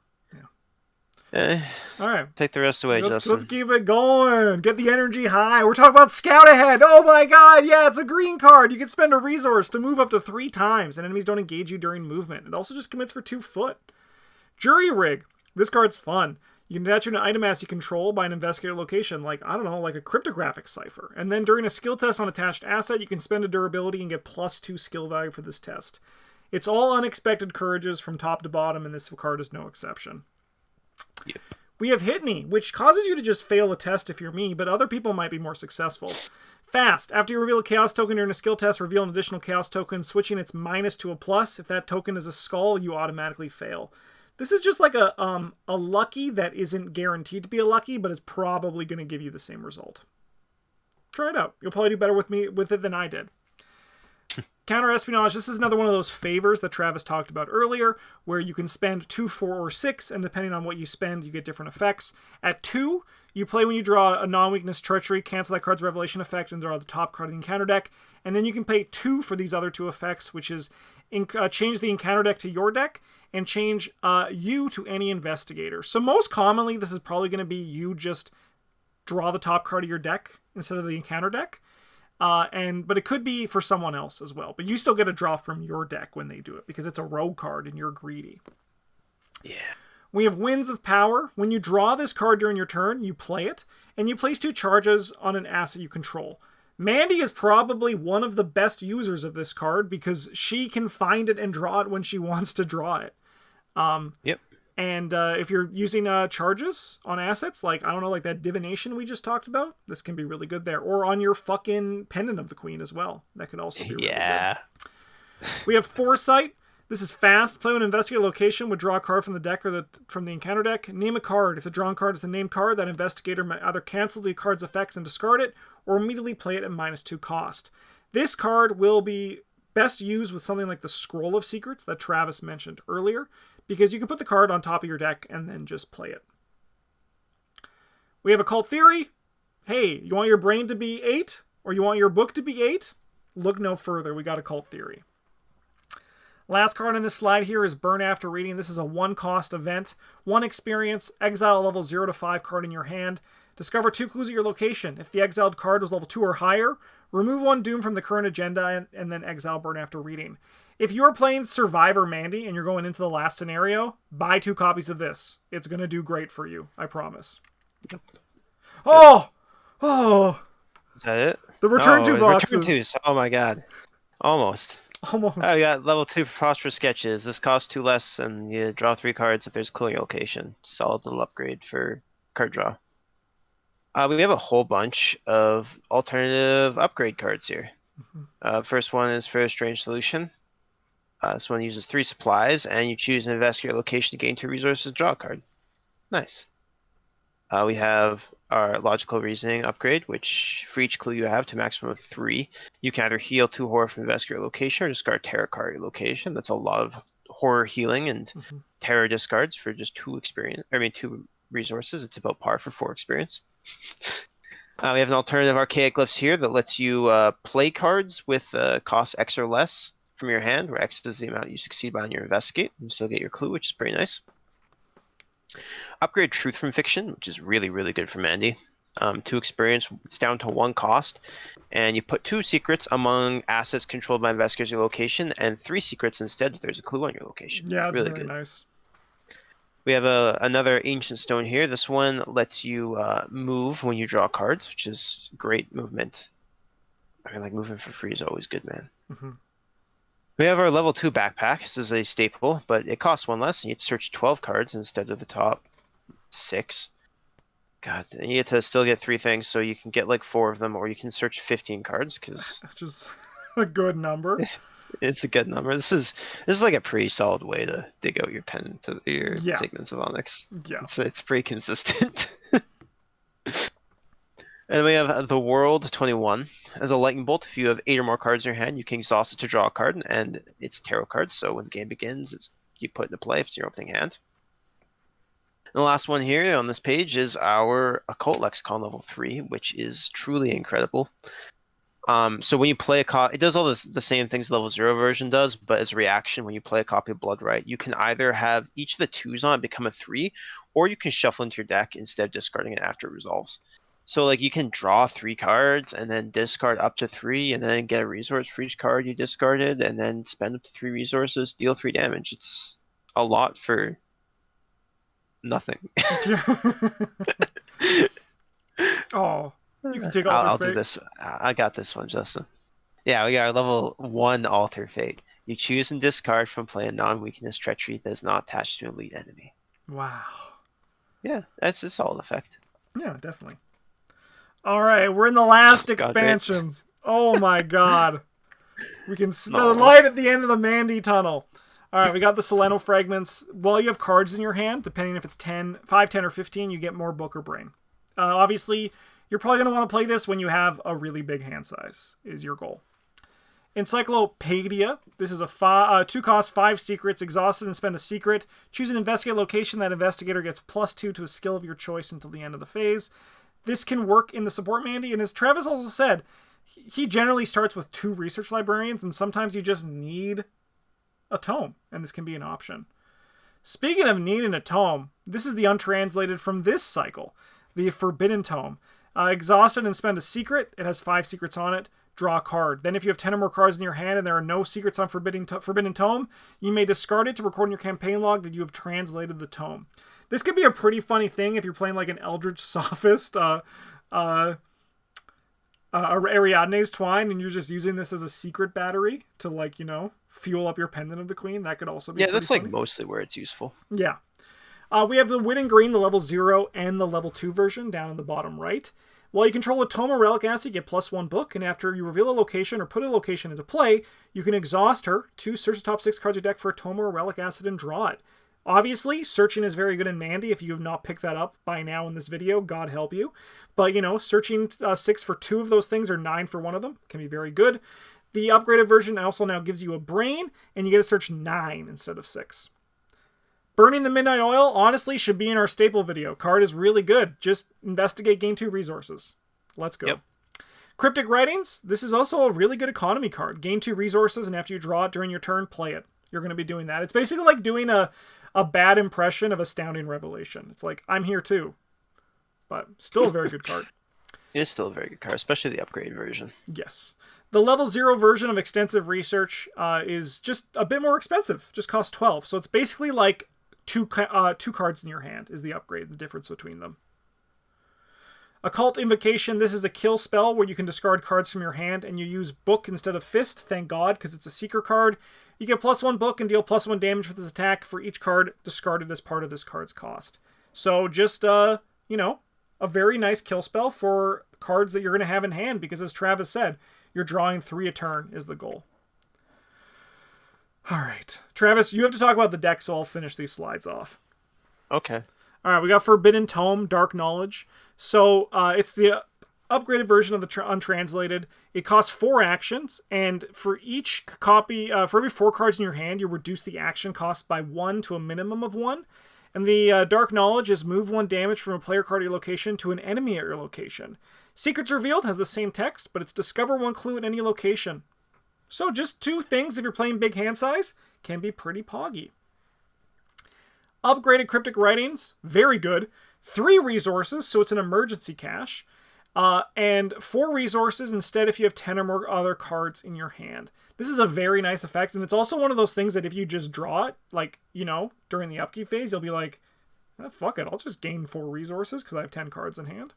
Yeah. All right. Take the rest away, Justin. Let's keep it going. Get the energy high. We're talking about Scout Ahead. Oh my god, yeah, it's a green card. You can spend a resource to move up to 3 times, and enemies don't engage you during movement. It also just commits for 2 foot. Jury Rig. This card's fun. You can attach an item as you control by an investigator location, like a cryptographic cipher. And then during a skill test on attached asset, you can spend a durability and get +2 skill value for this test. It's all unexpected courages from top to bottom, and this card is no exception. Yep. We have Hit Me, which causes you to just fail a test if you're me, but other people might be more successful. Fast. After you reveal a chaos token during a skill test, reveal an additional chaos token, switching its minus to a plus. If that token is a skull, you automatically fail. This is just like a lucky that isn't guaranteed to be a lucky, but is probably going to give you the same result. Try it out. You'll probably do better with it than I did. Counter Espionage. This is another one of those favors that Travis talked about earlier, where you can spend 2, 4, or 6, and depending on what you spend, you get different effects. At 2, you play when you draw a non-weakness treachery, cancel that card's revelation effect, and draw the top card of the encounter deck. And then you can pay 2 for these other 2 effects, which is change the encounter deck to your deck, and change you to any investigator. So most commonly, this is probably going to be you just draw the top card of your deck instead of the encounter deck. But it could be for someone else as well. But you still get a draw from your deck when they do it, because it's a rogue card and you're greedy. Yeah. We have Winds of Power. When you draw this card during your turn, you play it, and you place 2 charges on an asset you control. Mandy is probably one of the best users of this card because she can find it and draw it when she wants to draw it. Yep. And if you're using charges on assets, like that divination we just talked about, this can be really good there. Or on your fucking Pendant of the Queen as well. That could also be really good. We have Foresight. This is fast. Play when investigate a location, would draw a card from the deck or from the encounter deck. Name a card. If the drawn card is the named card, that investigator might either cancel the card's effects and discard it, or immediately play it at -2 cost. This card will be best used with something like the Scroll of Secrets that Travis mentioned earlier, because you can put the card on top of your deck and then just play it. We have Occult Theory. Hey, you want your brain to be 8? Or you want your book to be 8? Look no further. We got Occult Theory. Last card on this slide here is Burn After Reading. This is a 1-cost event. 1 experience. Exile a level 0 to 5 card in your hand. Discover 2 clues at your location. If the exiled card was level 2 or higher, remove 1 doom from the current agenda and then exile Burn After Reading. If you're playing Survivor, Mandy, and you're going into the last scenario, buy 2 copies of this. It's going to do great for you, I promise. Oh! Oh! Is that it? The return No, two boxes. return twos. Oh my god. Almost. Almost. Oh, we got level 2 preposterous sketches. This costs 2 less, and you draw 3 cards if there's a clue in your location. Solid little upgrade for card draw. We have a whole bunch of alternative upgrade cards here. First one is for a strange solution. This one uses 3 supplies, and you choose an investigator location to gain 2 resources to draw a card. Nice. We have our logical reasoning upgrade, which for each clue you have to a maximum of 3, you can either heal 2 horror from investigator location or discard terror card your location. That's a lot of horror healing and terror discards for just 2 resources. It's about par for 4 experience. We have an alternative archaic glyphs here that lets you play cards with cost X or less from your hand, where X is the amount you succeed by on your investigate. You still get your clue, which is pretty nice. Upgrade Truth from Fiction, which is really, really good for Mandy. 2 experience, it's down to 1 cost, and you put 2 secrets among assets controlled by investigators your location, and 3 secrets instead if there's a clue on your location. Yeah, it's really very good. Nice. We have another Ancient Stone here. This one lets you move when you draw cards, which is great movement. I mean, like, moving for free is always good, man. We have our level 2 backpack. This is a staple, but it costs 1 less, and you have to search 12 cards instead of the top 6. God, and you get to still get 3 things, so you can get like 4 of them, or you can search 15 cards, because Which is a good number. it's a good number. This is like a pretty solid way to dig out your pen to your segments of Onyx. Yeah. It's pretty consistent. And then we have the World 21. As a lightning bolt, if you have 8 or more cards in your hand, you can exhaust it to draw a card, and it's tarot cards, so when the game begins, you put into play if it's your opening hand. And the last one here on this page is our Occult Lexicon level 3, which is truly incredible. So when you play a copy, it does all the same things level 0 version does, but as a reaction, when you play a copy of Bloodright, you can either have each of the 2s on it become a 3, or you can shuffle into your deck instead of discarding it after it resolves. So like you can draw 3 cards and then discard up to 3 and then get a resource for each card you discarded and then spend up to 3 resources, deal 3 damage. It's a lot for nothing. Oh, you can take I'll do this. I got this one, Justin. Yeah, we got our level 1 Alter Fate. You choose and discard from play a non-weakness treachery that is not attached to an elite enemy. Wow. Yeah, that's a solid effect. Yeah, definitely. All right, we're in the last expansions. Oh my god. We can see the light at the end of the Mandy tunnel. All right, we got the Soleno fragments. While you have cards in your hand, depending if it's 5, 10, or 15, you get more book or brain. Obviously, you're probably going to want to play this when you have a really big hand size, is your goal. Encyclopedia. This is a 2-cost, 5 secrets. Exhausted and spend a secret. Choose an investigate location. That investigator gets +2 to a skill of your choice until the end of the phase. This can work in the support Mandy, and as Travis also said, he generally starts with 2 research librarians, and sometimes you just need a tome, and this can be an option. Speaking of needing a tome, this is the untranslated from this cycle, the Forbidden Tome. Exhausted and spend a secret. It has 5 secrets on it. Draw a card. Then if you have 10 or more cards in your hand and there are no secrets on Forbidden Tome, you may discard it to record in your campaign log that you have translated the tome. This could be a pretty funny thing if you're playing like an Eldritch Sophist, Ariadne's Twine, and you're just using this as a secret battery to, like, you know, fuel up your Pendant of the Queen. That could also be that's funny. like mostly where it's useful. Yeah. We have the Win and Green, the level 0 and the level 2 version down in the bottom right. While you control a tome or relic asset, you get +1 book, and after you reveal a location or put a location into play, you can exhaust her to search the top 6 cards of your deck for a tome or a relic asset and draw it. Obviously, searching is very good in Mandy. If you have not picked that up by now in this video, God help you. But, you know, searching 6 for 2 of those things or 9 for 1 of them can be very good. The upgraded version also now gives you a brain, and you get to search 9 instead of 6. Burning the Midnight Oil, honestly, should be in our staple video. Card is really good. Just investigate, gain 2 resources. Let's go. Yep. Cryptic Writings, this is also a really good economy card. Gain 2 resources, and after you draw it during your turn, play it. You're going to be doing that. It's basically like doing a bad impression of Astounding Revelation. It's like, I'm here too. But still a very good card. It is still a very good card, especially the upgrade version. Yes. The level 0 version of Extensive Research is just a bit more expensive. Just costs 12. So it's basically like two cards in your hand is the upgrade, the difference between them. Occult Invocation, this is a kill spell where you can discard cards from your hand and you use Book instead of Fist, thank God, because it's a Seeker card. You get +1 Book and deal +1 damage with this attack for each card discarded as part of this card's cost. So just, you know, a very nice kill spell for cards that you're going to have in hand, because as Travis said, you're drawing 3 a turn is the goal. All right. Travis, you have to talk about the deck, so I'll finish these slides off. Okay. All right, we got Forbidden Tome, Dark Knowledge. So it's the upgraded version of the Untranslated. It costs 4 actions, and for each copy, for every 4 cards in your hand, you reduce the action cost by 1 to a minimum of 1. And the Dark Knowledge is move 1 damage from a player card at your location to an enemy at your location. Secrets Revealed has the same text, but it's discover 1 clue at any location. So just 2 things, if you're playing big hand size, can be pretty poggy. Upgraded Cryptic Writings, very good. 3 resources, so it's an emergency cache. And 4 resources instead if you have 10 or more other cards in your hand. This is a very nice effect, and it's also one of those things that if you just draw it, like, you know, during the upkeep phase, you'll be like, fuck it, I'll just gain 4 resources because I have 10 cards in hand.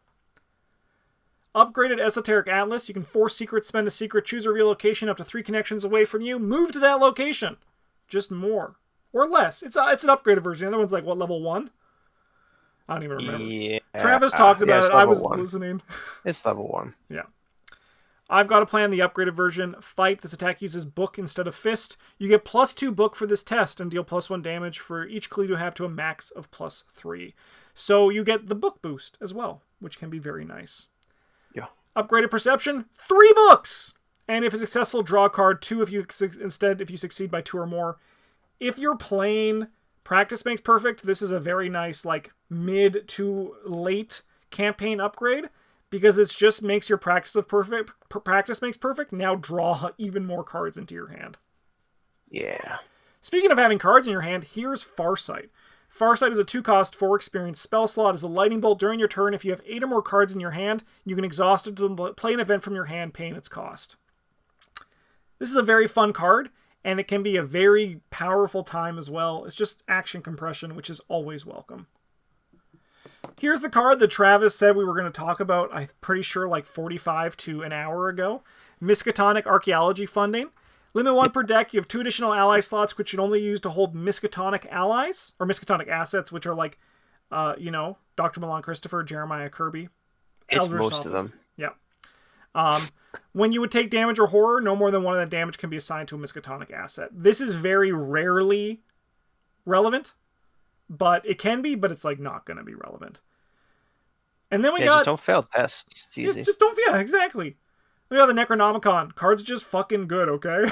Upgraded Esoteric Atlas, you can force secrets, spend a secret, choose a real location up to 3 connections away from you, move to that location. Just more. Or less. It's an upgraded version. The other one's like, what, level 1? I don't even remember. Yeah. Travis talked about it. I was 1. Listening. It's level 1. Yeah. I've got to plan the upgraded version. Fight. This attack uses Book instead of Fist. You get +2 Book for this test and deal +1 damage for each clue you have to a max of +3. So you get the Book boost as well, which can be very nice. Yeah. Upgraded Perception. 3 books! And if it's successful, draw a card. 2 if you succeed by 2 or more. If you're playing Practice Makes Perfect, this is a very nice, like, mid to late campaign upgrade, because it just makes your Practice Makes Perfect now draw even more cards into your hand. Yeah. Speaking of having cards in your hand, here's Farsight. Farsight is a 2-cost, 4 experience spell slot. Is a lightning bolt during your turn. If you have 8 or more cards in your hand, you can exhaust it to play an event from your hand, paying its cost. This is a very fun card, and it can be a very powerful time as well. It's just action compression, which is always welcome. Here's the card that Travis said we were going to talk about, I'm pretty sure like 45 to an hour ago. Miskatonic Archaeology Funding. Limit 1 per deck. You have 2 additional ally slots, which you can only use to hold Miskatonic allies, or Miskatonic assets, which are like, you know, Dr. Milan Christopher, Jeremiah Kirby. It's most of them. Yeah. When you would take damage or horror, no more than 1 of that damage can be assigned to a Miskatonic asset. This is very rarely relevant, but it can be, but it's like not going to be relevant. And then we got... just don't fail tests. It's easy. Yeah, exactly. We got the Necronomicon. Card's just fucking good, okay?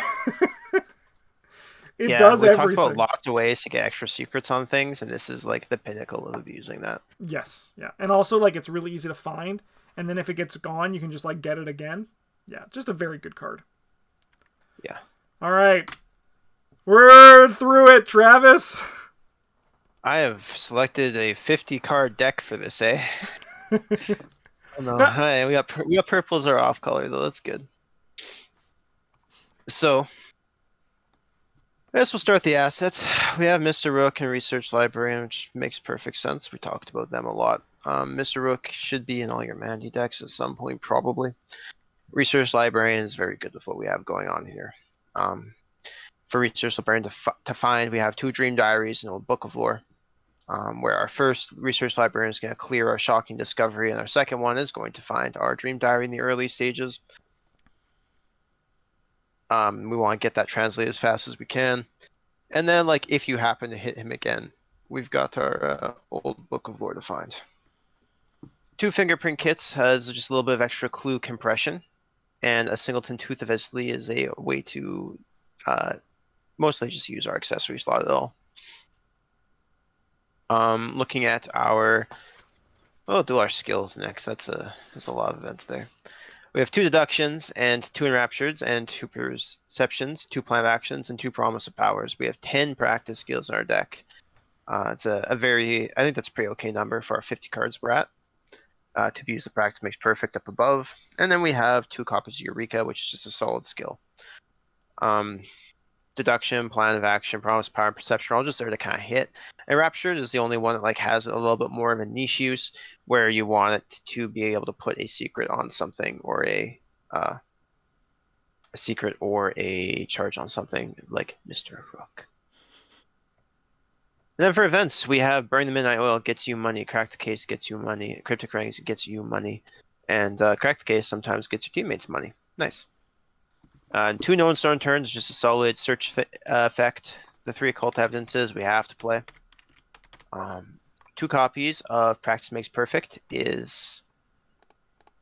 It does everything. We talked about lots of ways to get extra secrets on things, and this is like the pinnacle of abusing that. Yes, yeah. And also, like, it's really easy to find, and then if it gets gone, you can just, like, get it again. Yeah, just a very good card. Yeah. All right. We're through it, Travis. I have selected a 50-card deck for this, eh? Oh, no. Hey, we got purple as our off color, though. That's good. So, I guess we'll start with the assets. We have Mr. Rook and Research Librarian, which makes perfect sense. We talked about them a lot. Mr. Rook should be in all your Mandy decks at some point, probably. Research Librarian is very good with what we have going on here. For Research Librarian to find, we have 2 Dream Diaries and a Book of Lore. Where our first Research Librarian is going to clear our shocking discovery, and our second one is going to find our Dream Diary in the early stages. We want to get that translated as fast as we can. And then, like, if you happen to hit him again, we've got our old Book of Lore to find. 2 Fingerprint Kits has just a little bit of extra clue compression, and a Singleton Tooth of Isley is a way to mostly just use our accessory slot at all. Looking at our... We'll do our skills next. There's a lot of events there. We have 2 Deductions and 2 Enraptureds and 2 Perceptions, 2 Plan of Actions, and 2 Promise of Powers. We have 10 practice skills in our deck. It's a very... I think that's a pretty okay number for our 50 cards we're at. To use the Practice Makes Perfect up above. And then we have 2 copies of Eureka, which is just a solid skill. Deduction, Plan of Action, Promise, Power, and Perception are all just there to kind of hit. And Raptured is the only one that like has a little bit more of a niche use where you want it to be able to put a secret on something or a secret or a charge on something like Mr. Rook. And then for events, we have Burn the Midnight Oil gets you money, Crack the Case gets you money, Cryptic Rings gets you money, and Crack the Case sometimes gets your teammates money. Nice. 2 Known Stone turns, just a solid search effect. The 3 Occult Evidences we have to play. 2 copies of Practice Makes Perfect is...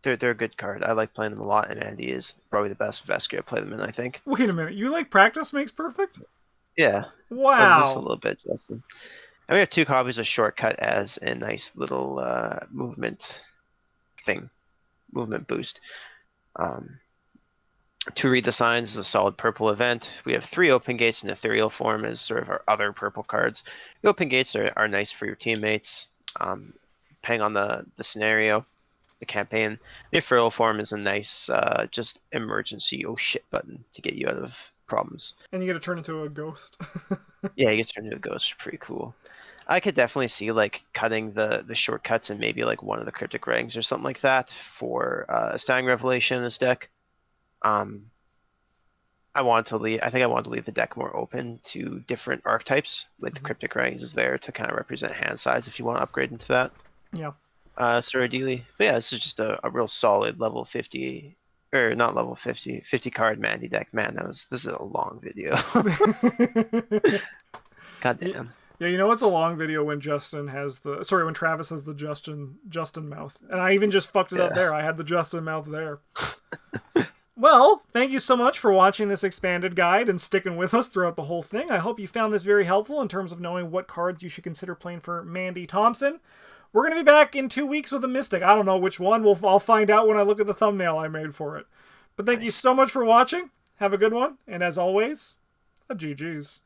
They're a good card. I like playing them a lot, and Andy is probably the best investigator to play them in, I think. Wait a minute, you like Practice Makes Perfect? Yeah. Wow. Just a little bit, Justin. And we have 2 copies of Shortcut as a nice little movement thing. Movement boost. 2 Read the Signs is a solid purple event. We have 3 Open Gates in Ethereal form as sort of our other purple cards. The Open Gates are nice for your teammates, depending on the scenario, the campaign. The Ethereal form is a nice just emergency oh shit button to get you out of problems. And you get to turn into a ghost. Yeah, you get to turn into a ghost. Pretty cool. I could definitely see like cutting the shortcuts and maybe like one of the Cryptic Rings or something like that for a Astounding Revelation in this deck. I think I wanted to leave the deck more open to different archetypes. Like the Cryptic Rings is there to kind of represent hand size if you want to upgrade into that. Yeah. Sort of ideally. But yeah, this is just a real solid level 50, or not level 50 card Mandy deck. Man, this is a long video. God damn. Yeah, you know it's a long video when when Travis has the Justin mouth. And I even just fucked it up there. I had the Justin mouth there. Well, thank you so much for watching this expanded guide and sticking with us throughout the whole thing. I hope you found this very helpful in terms of knowing what cards you should consider playing for Mandy Thompson. We're going to be back in 2 weeks with a Mystic. I don't know which one. I'll find out when I look at the thumbnail I made for it. But thank you so much for watching. Have a good one. And as always, a GG's.